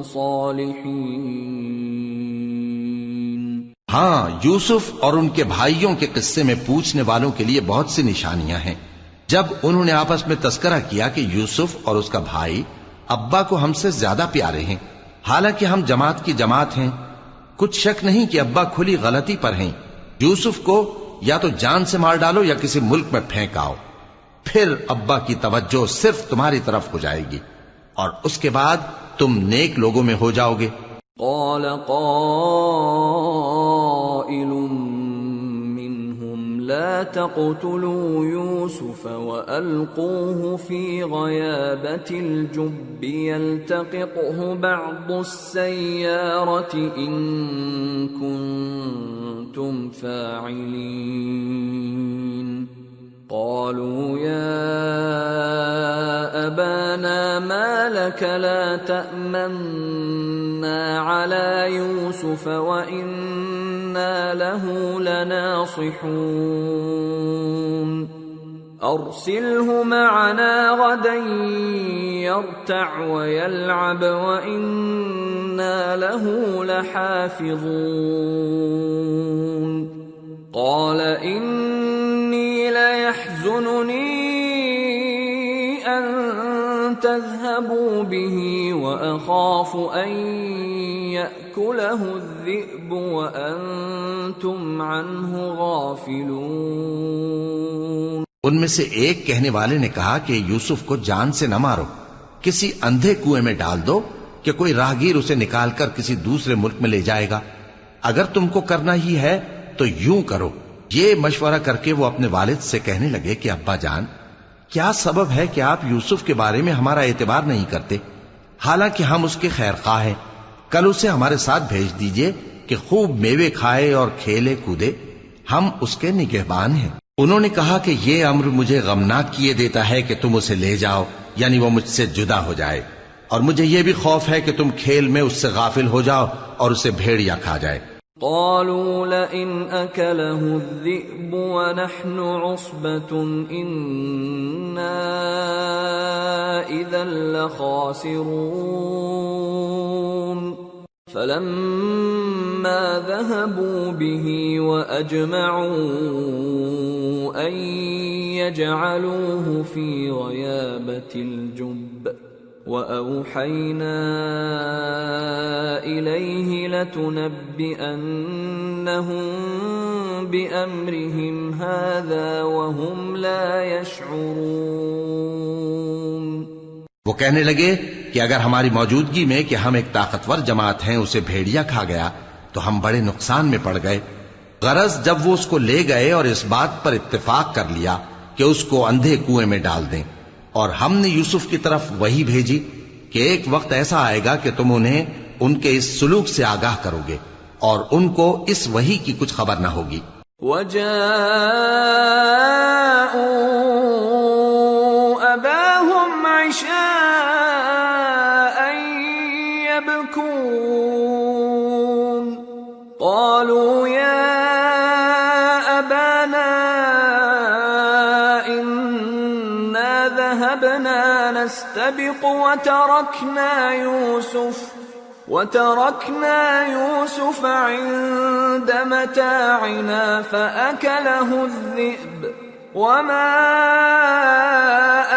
صالحين. ہاں، یوسف اور ان کے بھائیوں کے قصے میں پوچھنے والوں کے لیے بہت سی نشانیاں ہیں. جب انہوں نے آپس میں تذکرہ کیا کہ یوسف اور اس کا بھائی ابا کو ہم سے زیادہ پیارے ہیں، حالانکہ ہم جماعت کی جماعت ہیں، کچھ شک نہیں کہ ابا کھلی غلطی پر ہیں. یوسف کو یا تو جان سے مار ڈالو یا کسی ملک میں پھینک آؤ، پھر ابا کی توجہ صرف تمہاری طرف ہو جائے گی اور اس کے بعد تم نیک لوگوں میں ہو جاؤ گے. قال قائل منهم لا تقتلوا يوسف وألقوه في غيابة الجب يلتقطه بعض السيارة إن كنتم فاعلين. قالوا يا أبانا ما لك لا تأمنا على يوسف يوسف وإنا له لناصحون أرسله معنا غدا يرتع ويلعب وإنا له لحافظون قال إني ليحزنني أن تذهبوا به وأخاف أن يأكله الذئب وأنتم عنه غافلون۔ ان میں سے ایک کہنے والے نے کہا کہ یوسف کو جان سے نہ مارو، کسی اندھے کنویں میں ڈال دو کہ کوئی راہگیر اسے نکال کر کسی دوسرے ملک میں لے جائے گا۔ اگر تم کو کرنا ہی ہے تو یوں کرو۔ یہ مشورہ کر کے وہ اپنے والد سے کہنے لگے کہ ابا جان، کیا سبب ہے کہ آپ یوسف کے بارے میں ہمارا اعتبار نہیں کرتے؟ حالانکہ ہم اس کے خیر خواہ ہیں۔ کل اسے ہمارے ساتھ بھیج دیجئے کہ خوب میوے کھائے اور کھیلے کودے، ہم اس کے نگہبان ہیں۔ انہوں نے کہا کہ یہ امر مجھے غمناک کیے دیتا ہے کہ تم اسے لے جاؤ، یعنی وہ مجھ سے جدا ہو جائے، اور مجھے یہ بھی خوف ہے کہ تم کھیل میں اس سے غافل ہو جاؤ اور اسے بھیڑیا کھا جائے۔ قالوا لئن أكله الذئب ونحن عصبة إنا إذا لخاسرون فلما ذهبوا به وأجمعوا أن يجعلوه في غيابة الجب وأوحينا إليه لتنبئنهم بأمرهم هذا وهم لا يشعرون۔ وہ کہنے لگے کہ اگر ہماری موجودگی میں کہ ہم ایک طاقتور جماعت ہیں اسے بھیڑیا کھا گیا تو ہم بڑے نقصان میں پڑ گئے۔ غرض جب وہ اس کو لے گئے اور اس بات پر اتفاق کر لیا کہ اس کو اندھے کنویں میں ڈال دیں، اور ہم نے یوسف کی طرف وحی بھیجی کہ ایک وقت ایسا آئے گا کہ تم انہیں ان کے اس سلوک سے آگاہ کرو گے اور ان کو اس وحی کی کچھ خبر نہ ہوگی۔ وَجَاءُوا أَبَاهُمْ عِشَاءً يَبْكُونَ قَالُوا يَا أَبَانَا ذهبنا نستبق وتركنا يوسف عند متاعنا فأكله الذئب وما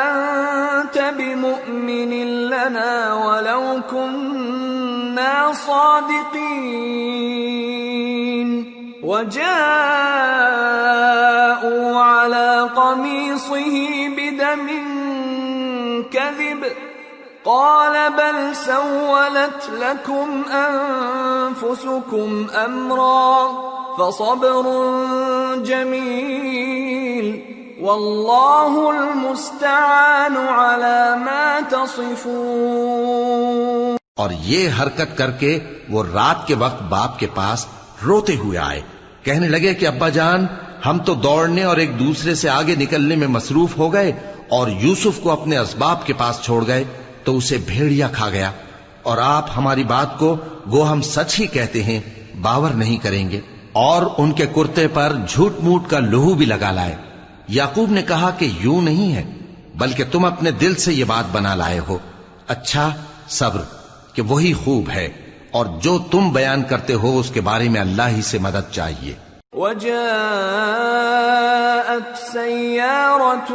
أنت بمؤمن لنا ولو كنا صادقين وجاءوا على قميصه بدم كذب قال بل سولت لكم أنفسكم أمرا فصبر جميل والله المستعان على ما تصفون۔ اور یہ حرکت کر کے وہ رات کے وقت باپ کے پاس روتے ہوئے آئے، کہنے لگے کہ ابا جان، ہم تو دوڑنے اور ایک دوسرے سے آگے نکلنے میں مصروف ہو گئے اور یوسف کو اپنے اسباب کے پاس چھوڑ گئے تو اسے بھیڑیا کھا گیا، اور آپ ہماری بات کو گو ہم سچ ہی کہتے ہیں باور نہیں کریں گے۔ اور ان کے کرتے پر جھوٹ موٹ کا لہو بھی لگا لائے۔ یعقوب نے کہا کہ یوں نہیں ہے، بلکہ تم اپنے دل سے یہ بات بنا لائے ہو۔ اچھا صبر کہ وہی خوب ہے، اور جو تم بیان کرتے ہو اس کے بارے میں اللہ ہی سے مدد چاہیے۔ وجاءت سيارة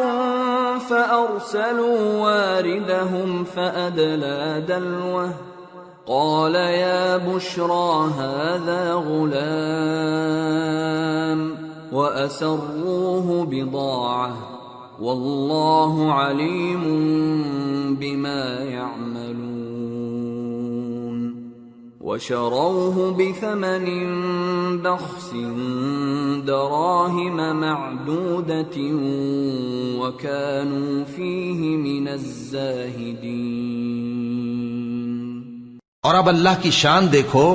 فأرسلوا واردهم فأدلى دلوه قال يا بشرى هذا غلام وأسروه بضاعة والله عليم بما يعملون وشروه بثمن بخس دراهم معدودة وكانوا فيه من الزاهدين۔ اور اب اللہ کی شان دیکھو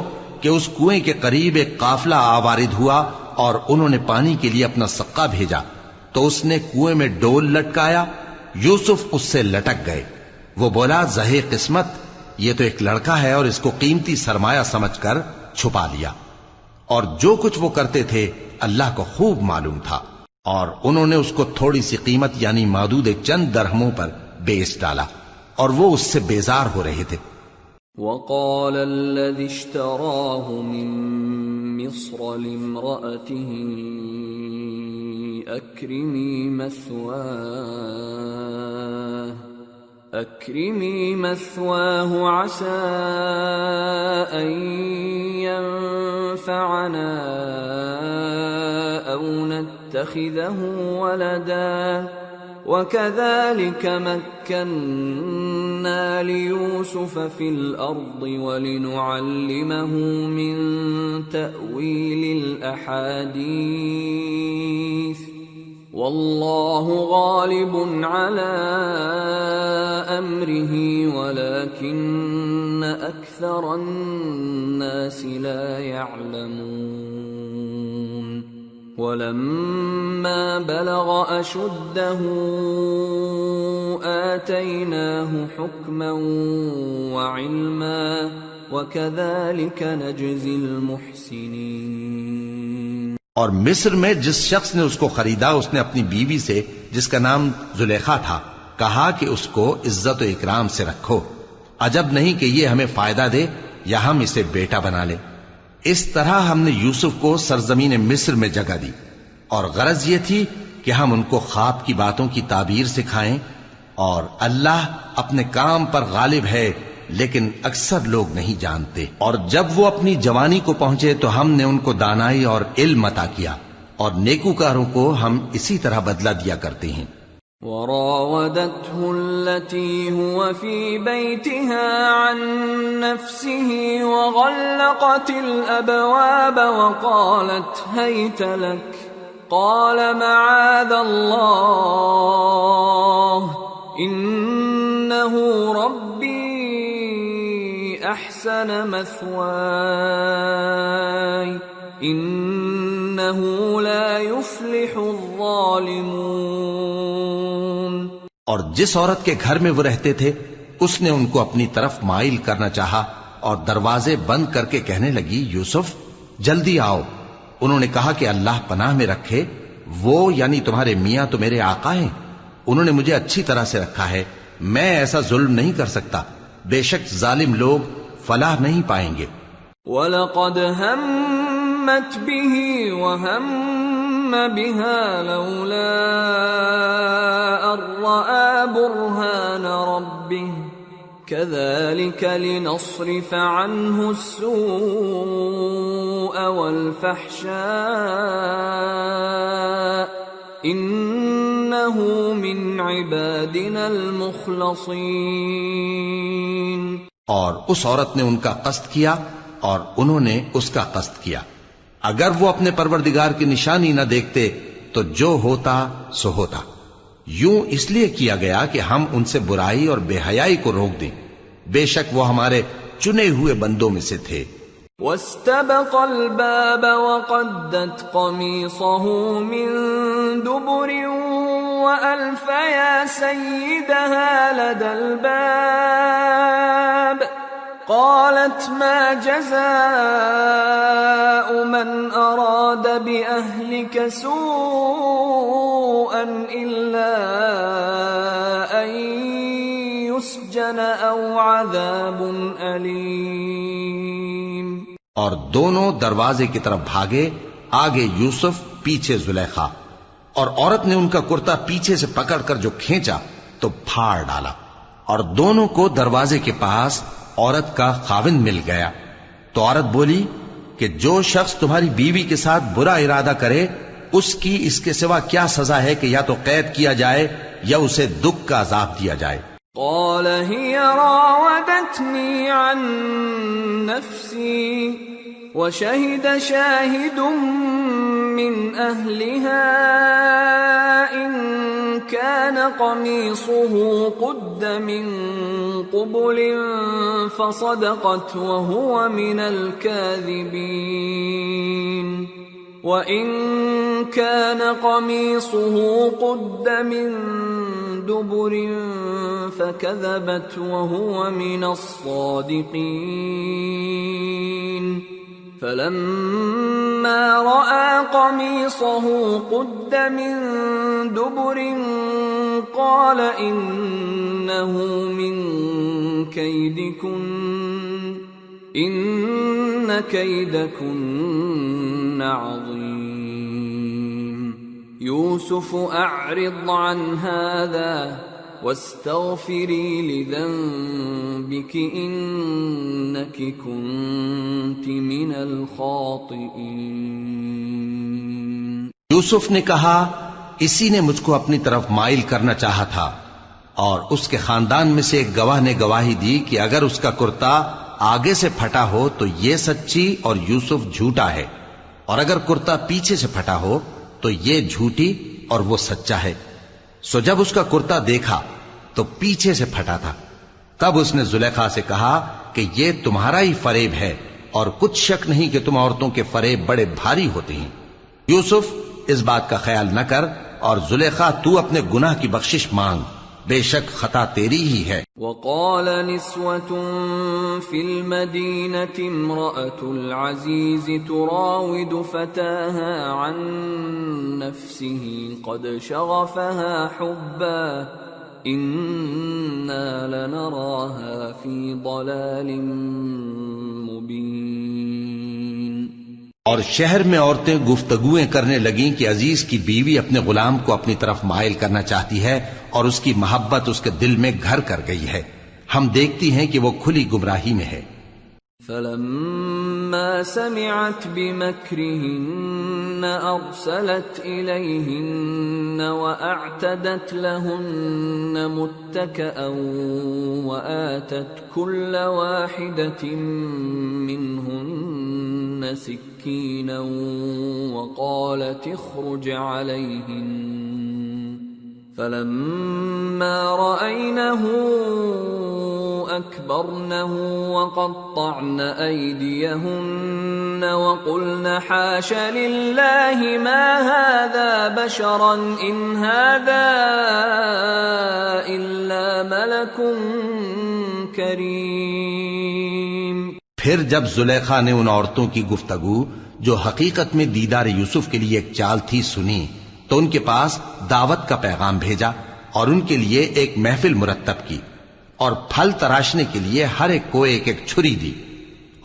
کہ اس کنویں کے قریب ایک قافلہ آوارد ہوا اور انہوں نے پانی کے لیے اپنا سقا بھیجا تو اس نے کنویں میں ڈول لٹکایا، یوسف اس سے لٹک گئے۔ وہ بولا زہے قسمت، یہ تو ایک لڑکا ہے اور اس کو قیمتی سرمایہ سمجھ کر چھپا لیا، اور جو کچھ وہ کرتے تھے اللہ کو خوب معلوم تھا، اور انہوں نے اس کو تھوڑی سی قیمت یعنی مادود چند درہموں پر بیچ ڈالا، اور وہ اس سے بیزار ہو رہے تھے۔ وقال الذي اشتراه من مصر لامرأته أكرمي مثواه عسى أن ينفعنا أو نتخذه ولدا وكذلك مكنا ليوسف في الأرض ولنعلمه من تأويل الأحاديث والله غالب على أمره ولكن أكثر الناس لا يعلمون ولما بلغ أشده آتيناه حكما وعلما وكذلك نجزي المحسنين۔ اور مصر میں جس شخص نے اس کو خریدا، اس نے اپنی بیوی سے جس کا نام زلیخا تھا کہا کہ اس کو عزت و اکرام سے رکھو، عجب نہیں کہ یہ ہمیں فائدہ دے یا ہم اسے بیٹا بنا لیں۔ اس طرح ہم نے یوسف کو سرزمین مصر میں جگہ دی، اور غرض یہ تھی کہ ہم ان کو خواب کی باتوں کی تعبیر سکھائیں، اور اللہ اپنے کام پر غالب ہے لیکن اکثر لوگ نہیں جانتے۔ اور جب وہ اپنی جوانی کو پہنچے تو ہم نے ان کو دانائی اور علم عطا کیا، اور نیکوکاروں کو ہم اسی طرح بدلہ دیا کرتے ہیں۔ وراودته التي هو في بيتها عن نفسه وغلقت الأبواب وقالت هيت لك قال معاذ الله إنه ربي أحسن مثواي إنه لا يفلح الظالمون۔ اور جس عورت کے گھر میں وہ رہتے تھے اس نے ان کو اپنی طرف مائل کرنا چاہا اور دروازے بند کر کے کہنے لگی یوسف جلدی آؤ۔ انہوں نے کہا کہ اللہ پناہ میں رکھے، وہ یعنی تمہارے میاں تو میرے آقا ہیں، انہوں نے مجھے اچھی طرح سے رکھا ہے، میں ایسا ظلم نہیں کر سکتا، بے شک ظالم لوگ فلاح نہیں پائیں گے۔ وَلَقَدْ هَمَّتْ بِهِ وَهَمَّ بِهَا لَوْلَا أَن رَّأَىٰ بُرْهَانَ رَبِّهِ كَذَٰلِكَ لِنَصْرِفَ عَنْهُ السُّوءَ وَالْفَحْشَاءَ إِنَّهُ مِنْ عِبَادِنَا الْمُخْلَصِينَ۔ اور اس عورت نے ان کا قصد کیا اور انہوں نے اس کا قصد کیا، اگر وہ اپنے پروردگار کی نشانی نہ دیکھتے تو جو ہوتا سو ہوتا۔ یوں اس لیے کیا گیا کہ ہم ان سے برائی اور بے حیائی کو روک دیں، بے شک وہ ہمارے چنے ہوئے بندوں میں سے تھے۔ وَاسْتَبَقَ الْبَابَ وَقَدَّتْ قَمِيصَهُ مِن دُبُرٍ وَأَلْفَ يَا سَيِّدَهَا لَدَى الْبَابِ قَالَتْ مَا جَزَاءُ مَنْ أَرَادَ بِأَهْلِكَ سُوءًا إِلَّا أَن يُسْجَنَ أَوْ عَذَابٌ أَلِيمٌ۔ اور دونوں دروازے کی طرف بھاگے، آگے یوسف پیچھے زلیخا، اور عورت نے ان کا کرتا پیچھے سے پکڑ کر جو کھینچا تو پھاڑ ڈالا، اور دونوں کو دروازے کے پاس عورت کا خاوند مل گیا۔ تو عورت بولی کہ جو شخص تمہاری بیوی کے ساتھ برا ارادہ کرے اس کی اس کے سوا کیا سزا ہے کہ یا تو قید کیا جائے یا اسے دکھ کا عذاب دیا جائے۔ قال هي راودتني عن نفسي وشهد شاهد من أهلها إن كان قميصه قد من قبل فصدقت وهو من الكاذبين وَإِن كَانَ قَمِيصُهُ قُدَّ مِن دُبُرٍ فَكَذَبَتْ وَهُوَ مِنَ الصَّادِقِينَ فلما رأى قميصه قد من دبر قال إنه من كيدكن إن كيدكن عظيم يوسف أعرض عن هذا واستغفري لذنبك إنك كنت من الخاطئين. یوسف نے کہا اسی نے مجھ کو اپنی طرف مائل کرنا چاہا تھا، اور اس کے خاندان میں سے ایک گواہ نے گواہی دی کہ اگر اس کا کرتا آگے سے پھٹا ہو تو یہ سچی اور یوسف جھوٹا ہے، اور اگر کرتا پیچھے سے پھٹا ہو تو یہ جھوٹی اور وہ سچا ہے. سو جب اس کا کرتا دیکھا تو پیچھے سے پھٹا تھا. تب اس نے زلیخا سے کہا کہ یہ تمہارا ہی فریب ہے، اور کچھ شک نہیں کہ تم عورتوں کے فریب بڑے بھاری ہوتے ہیں. یوسف اس بات کا خیال نہ کر، اور زلیخا تو اپنے گناہ کی بخشش مانگ، بے شک خطا تیری ہی ہے. وقال نسوة في المدينة امرأة العزيز تراود فتاها عن نفسه قد شغفها حبا إنا لنراها في ضلال مبين. اور شہر میں عورتیں گفتگویں کرنے لگیں کہ عزیز کی بیوی اپنے غلام کو اپنی طرف مائل کرنا چاہتی ہے اور اس کی محبت اس کے دل میں گھر کر گئی ہے، ہم دیکھتی ہیں کہ وہ کھلی گمراہی میں ہے. فلما سمعت بمكرهن أرسلت إليهن وأعتدت لهن متكئا وآتت كل واحدة منهن سكينا وقالت اخرج عليهن فلما رأينه أكبرنه وقطعن أيديهن وقلن حاش لله ما هذا بشرا إن هذا إلا ملك كريم. پھر جب زلیخا نے ان عورتوں کی گفتگو جو حقیقت میں دیدار یوسف کے لیے ایک چال تھی سنی تو ان کے پاس دعوت کا پیغام بھیجا اور ان کے لیے ایک محفل مرتب کی اور پھل تراشنے کے لیے ہر ایک کو ایک ایک چھری دی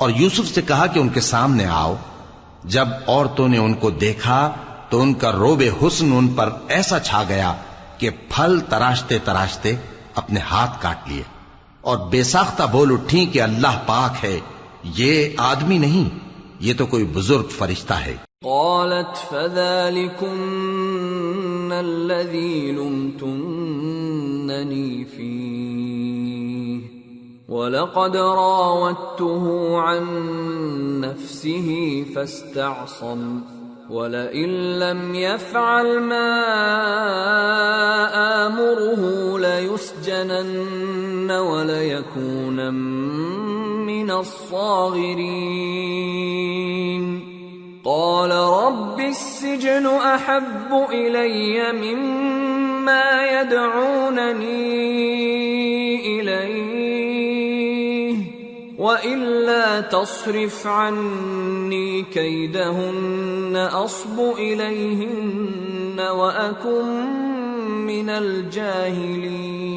اور یوسف سے کہا کہ ان کے سامنے آؤ. جب عورتوں نے ان کو دیکھا تو ان کا روب حسن ان پر ایسا چھا گیا کہ پھل تراشتے تراشتے اپنے ہاتھ کاٹ لیے اور بے ساختہ بول اٹھیں کہ اللہ پاک ہے، یہ آدمی نہیں، یہ تو کوئی بزرگ فرشتہ ہے. قالت فذلكن الذي لمتنني فيه ولقد راودته عن نفسه فاستعصم ولئن لم يفعل ما آمره ليسجنن وليكون من الصاغرين. قال رب السجن أحب إلي مما يدعونني إليه وإلا تصرف عني كيدهن أصب إليهن وأكن من الجاهلين.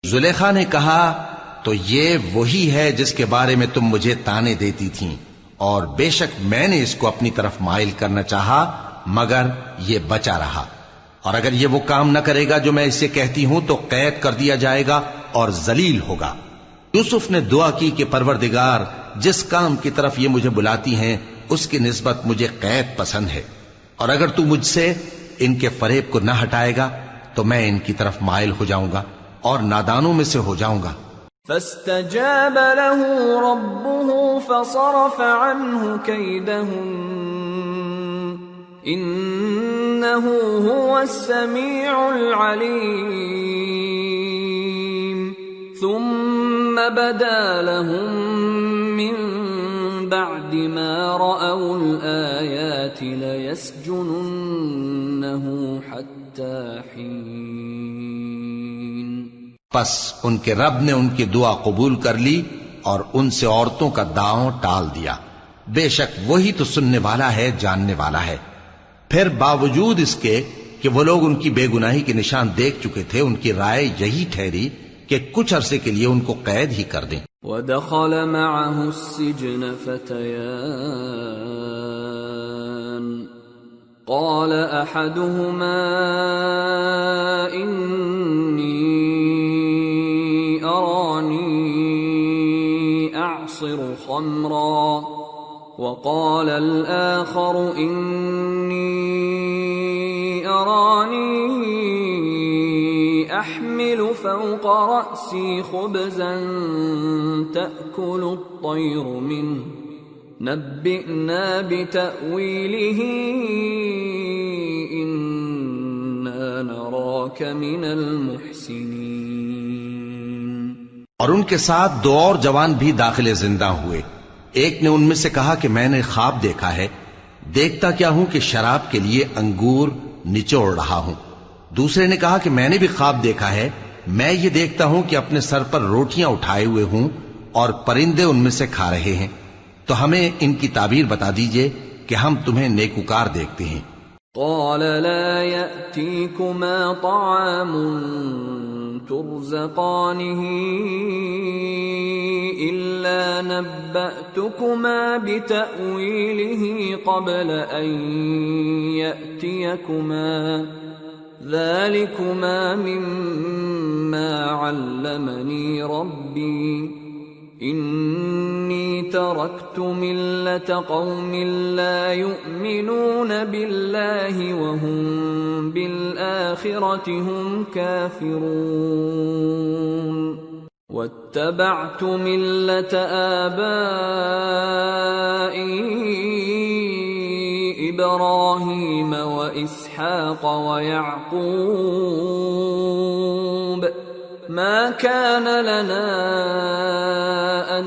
زلیخا نے کہا تو یہ وہی ہے جس کے بارے میں تم مجھے تانے دیتی تھیں، اور بے شک میں نے اس کو اپنی طرف مائل کرنا چاہا مگر یہ بچا رہا، اور اگر یہ وہ کام نہ کرے گا جو میں اسے کہتی ہوں تو قید کر دیا جائے گا اور ذلیل ہوگا. یوسف نے دعا کی کہ پروردگار جس کام کی طرف یہ مجھے بلاتی ہیں اس کی نسبت مجھے قید پسند ہے، اور اگر تو مجھ سے ان کے فریب کو نہ ہٹائے گا تو میں ان کی طرف مائل ہو جاؤں گا اور نادانوں میں سے ہو جاؤں گا. فاستجاب له ربه فصرف عنه كيدهن إنه هو السميع العليم. ثم بدا لهم من بعد ما رأوا الآيات ليسجننه حتى حين. پس ان کے رب نے ان کی دعا قبول کر لی اور ان سے عورتوں کا داؤں ٹال دیا. بے شک وہی تو سننے والا ہے، جاننے والا ہے۔ پھر باوجود اس کے کہ وہ لوگ ان کی بے گناہی کے نشان دیکھ چکے تھے، ان کی رائے یہی ٹھہری کہ کچھ عرصے کے لیے ان کو قید ہی کر دیں۔ وَدَخَلَ مَعَهُ السِّجْنَ فَتَيَانِ قَالَ أَحَدُهُمَا إِنِّي أَرَانِي أَعْصِرُ خَمْرًا وَقَالَ الْآخَرُ إِنِّي أَرَانِي أَحْمِلُ فَوْقَ رَأْسِي خُبْزًا تَأْكُلُ الطَّيْرُ مِنْهُ نَبِّئْنَا بِتَأْوِيلِهِ إِنَّا نَرَاكَ مِنَ الْمُحْسِنِينَ۔ اور ان کے ساتھ دو اور جوان بھی داخل زندہ ہوئے۔ ایک نے ان میں سے کہا کہ میں نے خواب دیکھا ہے، دیکھتا کیا ہوں کہ شراب کے لیے انگور نچوڑ رہا ہوں۔ دوسرے نے کہا کہ میں نے بھی خواب دیکھا ہے، میں یہ دیکھتا ہوں کہ اپنے سر پر روٹیاں اٹھائے ہوئے ہوں اور پرندے ان میں سے کھا رہے ہیں، تو ہمیں ان کی تعبیر بتا دیجئے کہ ہم تمہیں نیکوکار دیکھتے ہیں۔ قال لا يأتيكما طعام ترزقانه إلا نبأتكما بتأويله قبل أن يأتيكما ذلكما مما علمني ربي إني تركت ملة قوم لا يؤمنون بالله وهم بالآخرة هم كافرون واتبعت ملة آبائي إبراهيم وإسحاق ويعقوب ما كان لنا أن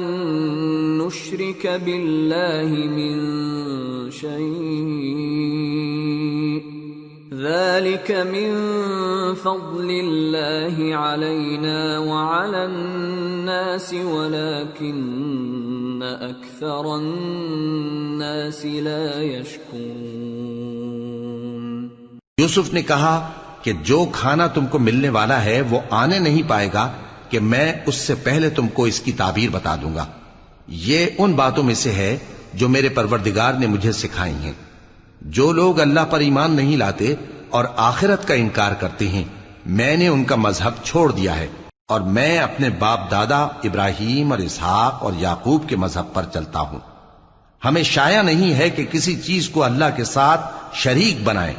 نشرك بالله من شيء ذلك من فضل الله علينا وعلى الناس ولكن أكثر الناس لا يشكرون۔ یوسف نے کہا کہ جو کھانا تم کو ملنے والا ہے وہ آنے نہیں پائے گا کہ میں اس سے پہلے تم کو اس کی تعبیر بتا دوں گا۔ یہ ان باتوں میں سے ہے جو میرے پروردگار نے مجھے سکھائی ہیں۔ جو لوگ اللہ پر ایمان نہیں لاتے اور آخرت کا انکار کرتے ہیں، میں نے ان کا مذہب چھوڑ دیا ہے اور میں اپنے باپ دادا ابراہیم اور اسحاق اور یعقوب کے مذہب پر چلتا ہوں۔ ہمیں شایع نہیں ہے کہ کسی چیز کو اللہ کے ساتھ شریک بنائیں،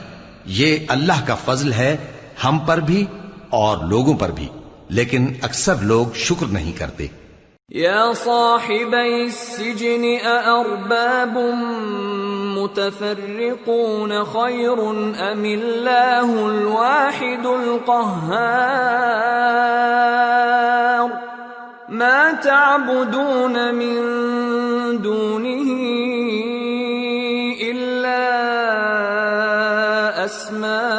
یہ اللہ کا فضل ہے ہم پر بھی اور لوگوں پر بھی، لیکن اکثر لوگ شکر نہیں کرتے۔ یا صاحبی السجن أأرباب متفرقون خیر ام اللہ الواحد القہار ما تعبدون من دونه إلا أسماء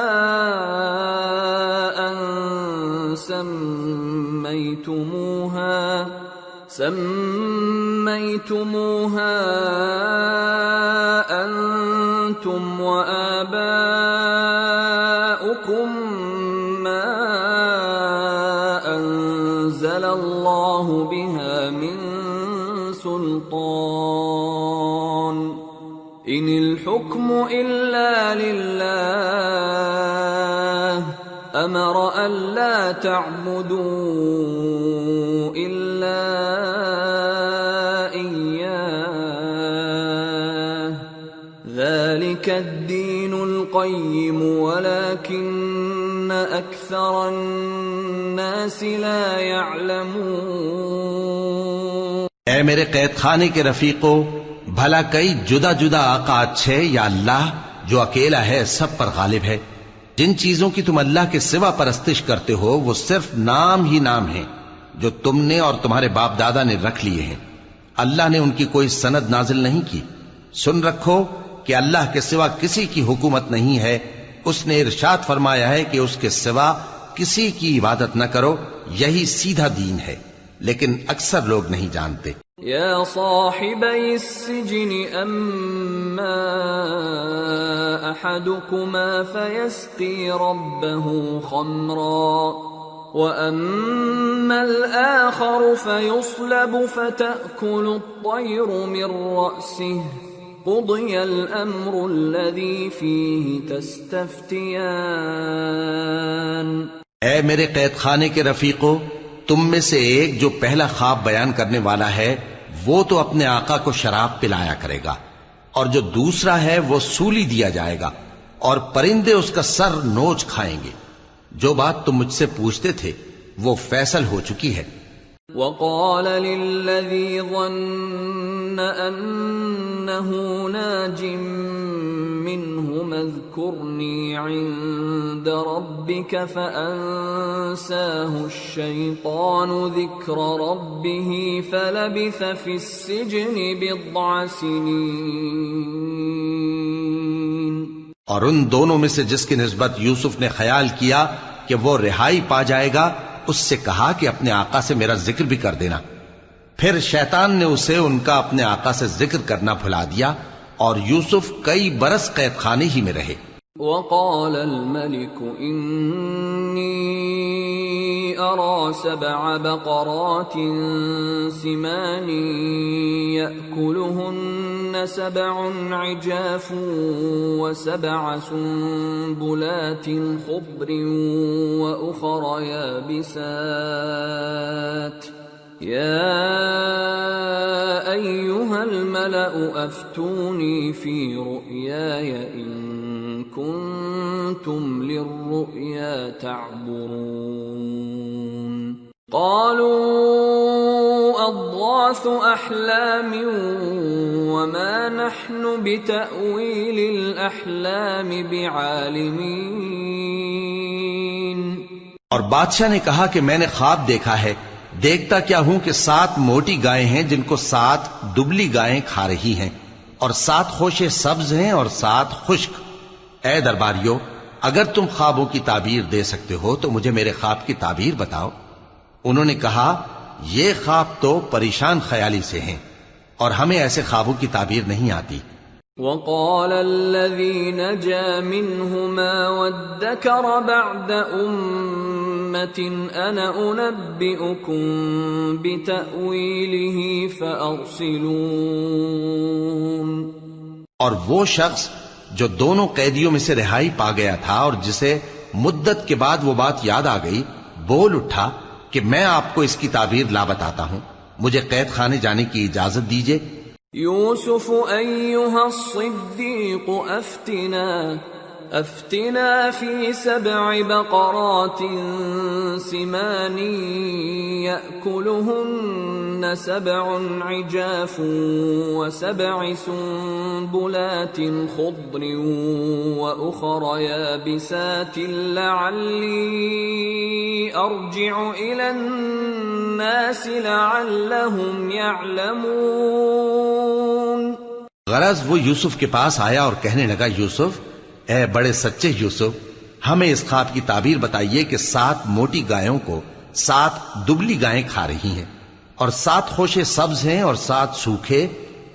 سميتموها أنتم وآباؤكم ما أنزل الله بها من سلطان إن الحكم إلا لله أمر ألا تعبدوا إلا إياه ذلك الدين القيم ولكن أكثر الناس لا يعلمون۔ اے میرے قید خانے کے رفیقو، بھلا کئی جدا جدا آقا اچھے یا اللہ جو اکیلا ہے سب پر غالب ہے؟ جن چیزوں کی تم اللہ کے سوا پرستش کرتے ہو وہ صرف نام ہی نام ہیں جو تم نے اور تمہارے باپ دادا نے رکھ لیے ہیں، اللہ نے ان کی کوئی سند نازل نہیں کی۔ سن رکھو کہ اللہ کے سوا کسی کی حکومت نہیں ہے، اس نے ارشاد فرمایا ہے کہ اس کے سوا کسی کی عبادت نہ کرو، یہی سیدھا دین ہے، لیکن اکثر لوگ نہیں جانتے۔ يا صاحبي السجن أما أحدكما فيسقي ربه خمرا وأما الآخر فيصلب فتأكل الطير من رأسه قضي الأمر الذي فيه تستفتيان۔ اے میرے قید خانے کے رفیقو، تم میں سے ایک جو پہلا خواب بیان کرنے والا ہے وہ تو اپنے آقا کو شراب پلایا کرے گا، اور جو دوسرا ہے وہ سولی دیا جائے گا، اور پرندے اس کا سر نوچ کھائیں گے۔ جو بات تم مجھ سے پوچھتے تھے وہ فیصل ہو چکی ہے۔ وقال للذي ظن أنه ناج منهما اذكرني عند ربك فأنساه الشيطان ذكر ربه فلبث في السجن بضع سنين۔ اور ان دونوں میں سے جس کی نسبت یوسف نے خیال کیا کہ وہ رہائی پا جائے گا، اس سے کہا کہ اپنے آقا سے میرا ذکر بھی کر دینا۔ پھر شیطان نے اسے ان کا اپنے آقا سے ذکر کرنا بھلا دیا، اور یوسف کئی برس قید خانے ہی میں رہے۔ وقال الملك إني أرى 7 بقرات سمان يأكلهن 7 عجاف و7 سنبلات خضر وأخر يابسات يا أيها الملأ أفتوني في رؤياي إن كنتم للرؤيا تعبرون۔ قالوا أضغاث أحلام وما نحن بتأويل الأحلام بعالمين۔ اور بادشاہ نے کہا کہ میں نے خواب دیکھا ہے، دیکھتا کیا ہوں کہ 7 موٹی گائیں ہیں جن کو 7 دبلی گائیں کھا رہی ہیں، اور 7 خوشے سبز ہیں اور 7 خشک۔ اے درباریو، اگر تم خوابوں کی تعبیر دے سکتے ہو تو مجھے میرے خواب کی تعبیر بتاؤ۔ انہوں نے کہا یہ خواب تو پریشان خیالی سے ہیں، اور ہمیں ایسے خوابوں کی تعبیر نہیں آتی۔ وقال الذي نجا منهما وادكر بعد أمة أنا أنبئكم بتأويله فأرسلون۔ اور وہ شخص جو دونوں قیدیوں میں سے رہائی پا گیا تھا اور جسے مدت کے بعد وہ بات یاد آ گئی، بول اٹھا کہ میں آپ کو اس کی تعبیر لا بتاتا ہوں، مجھے قید خانے جانے کی اجازت دیجیے۔ يوسف أيها الصديق أفتنا في 7 بقرات سمان يأكلهن 7 عجاف و7 سنبلات خضر وأخر يابسات لعلي أرجع إلى الناس لعلهم يعلمون۔ غرض وہ یوسف کے پاس آیا اور کہنے لگا، یوسف، اے بڑے سچے یوسف، ہمیں اس خواب کی تعبیر بتائیے کہ 7 موٹی گایوں کو 7 دبلی گائیں کھا رہی ہیں، اور 7 خوشے سبز ہیں اور 7 سوکھے،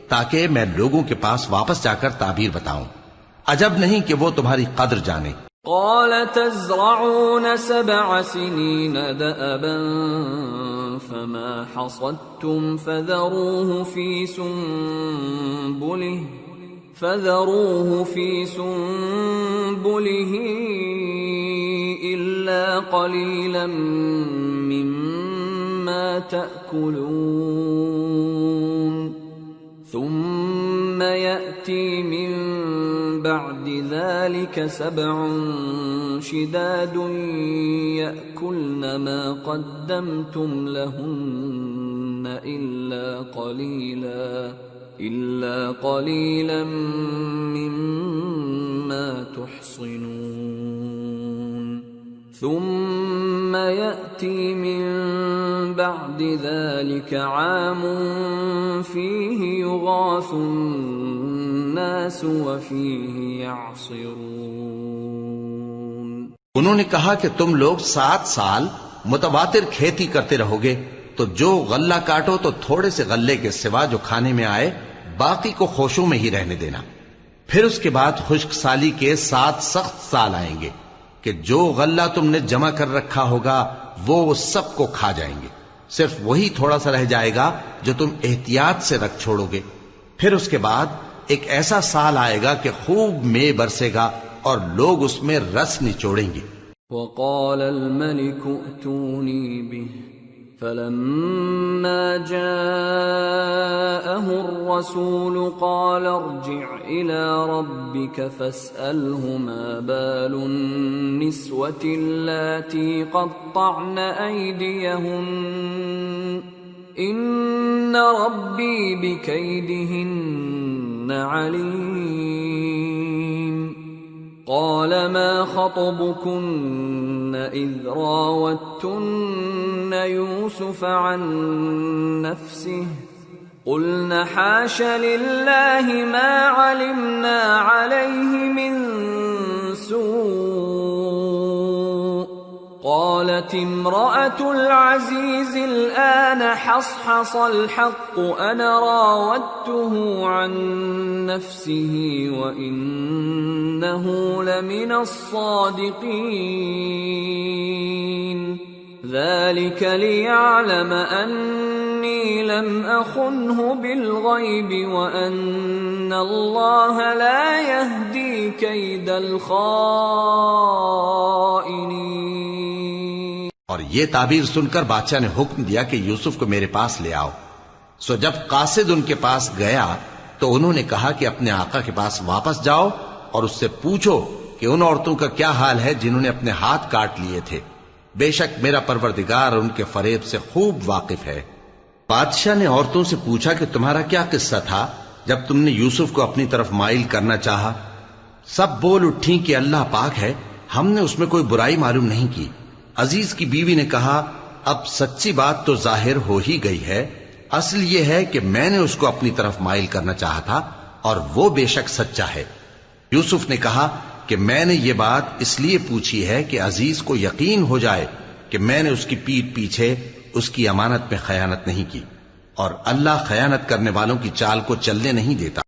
تاکہ میں لوگوں کے پاس واپس جا کر تعبیر بتاؤں۔ عجب نہیں کہ وہ تمہاری قدر جانے۔ قال تزرعون 7 سنين دأبا فما حصدتم فذروه في سنبله إلا قليلا مما تأكلون ثم يأتي من بعد ذلك 7 شداد يأكلن ما قدمتم لهن إلا قليلا مما تحصنون ثم يأتي من بعد ذلك عام فيه يغاث الناس وفيه يعصرون۔ انہوں نے کہا کہ تم لوگ 7 سال متواتر کھیتی کرتے رہو گے، تو جو غلہ کاٹو تو تھوڑے سے غلے کے سوا جو کھانے میں آئے باقی کو خوشوں میں ہی رہنے دینا. پھر اس کے بعد خشک سالی کے 7 سخت سال آئیں گے کہ جو غلہ تم نے جمع کر رکھا ہوگا وہ سب کو کھا جائیں گے. صرف وہی تھوڑا سا رہ جائے گا جو تم احتیاط سے رکھ چھوڑو گے. پھر اس کے بعد ایک ایسا سال آئے گا کہ خوب مے برسے گا اور لوگ اس میں رس نچوڑیں گے. وقال الملك ائتوني به فلما جاءه الرسول قال ارجع إلى ربك فاسأله ما بال النسوة اللاتي قطعن أيديهن إن ربي بكيدهن عليم. قال ما خطبكن إذ راوتن يوسف عن نفسه قلن حاش لله ما علمنا عليه من سوء. قالت امرأة العزيز الآن حصحص الحق أنا راودته عن نفسه وإنه لمن الصادقين. ذلك ليعلم أني لم أخنه بالغيب وأن الله لا يهدي كيد الخائنين. اور یہ تعبیر سن کر بادشاہ نے حکم دیا کہ یوسف کو میرے پاس لے آؤ. سو جب قاصد ان کے پاس گیا تو انہوں نے کہا کہ اپنے آقا کے پاس واپس جاؤ اور اس سے پوچھو کہ ان عورتوں کا کیا حال ہے جنہوں نے اپنے ہاتھ کاٹ لیے تھے. بے شک میرا پروردگار ان کے فریب سے خوب واقف ہے. بادشاہ نے عورتوں سے پوچھا کہ تمہارا کیا قصہ تھا جب تم نے یوسف کو اپنی طرف مائل کرنا چاہا؟ سب بول اٹھیں کہ اللہ پاک ہے، ہم نے اس میں کوئی برائی معلوم نہیں کی. عزیز کی بیوی نے کہا اب سچی بات تو ظاہر ہو ہی گئی ہے. اصل یہ ہے کہ میں نے اس کو اپنی طرف مائل کرنا چاہا تھا اور وہ بے شک سچا ہے. یوسف نے کہا کہ میں نے یہ بات اس لیے پوچھی ہے کہ عزیز کو یقین ہو جائے کہ میں نے اس کی پیٹھ پیچھے اس کی امانت میں خیانت نہیں کی، اور اللہ خیانت کرنے والوں کی چال کو چلنے نہیں دیتا.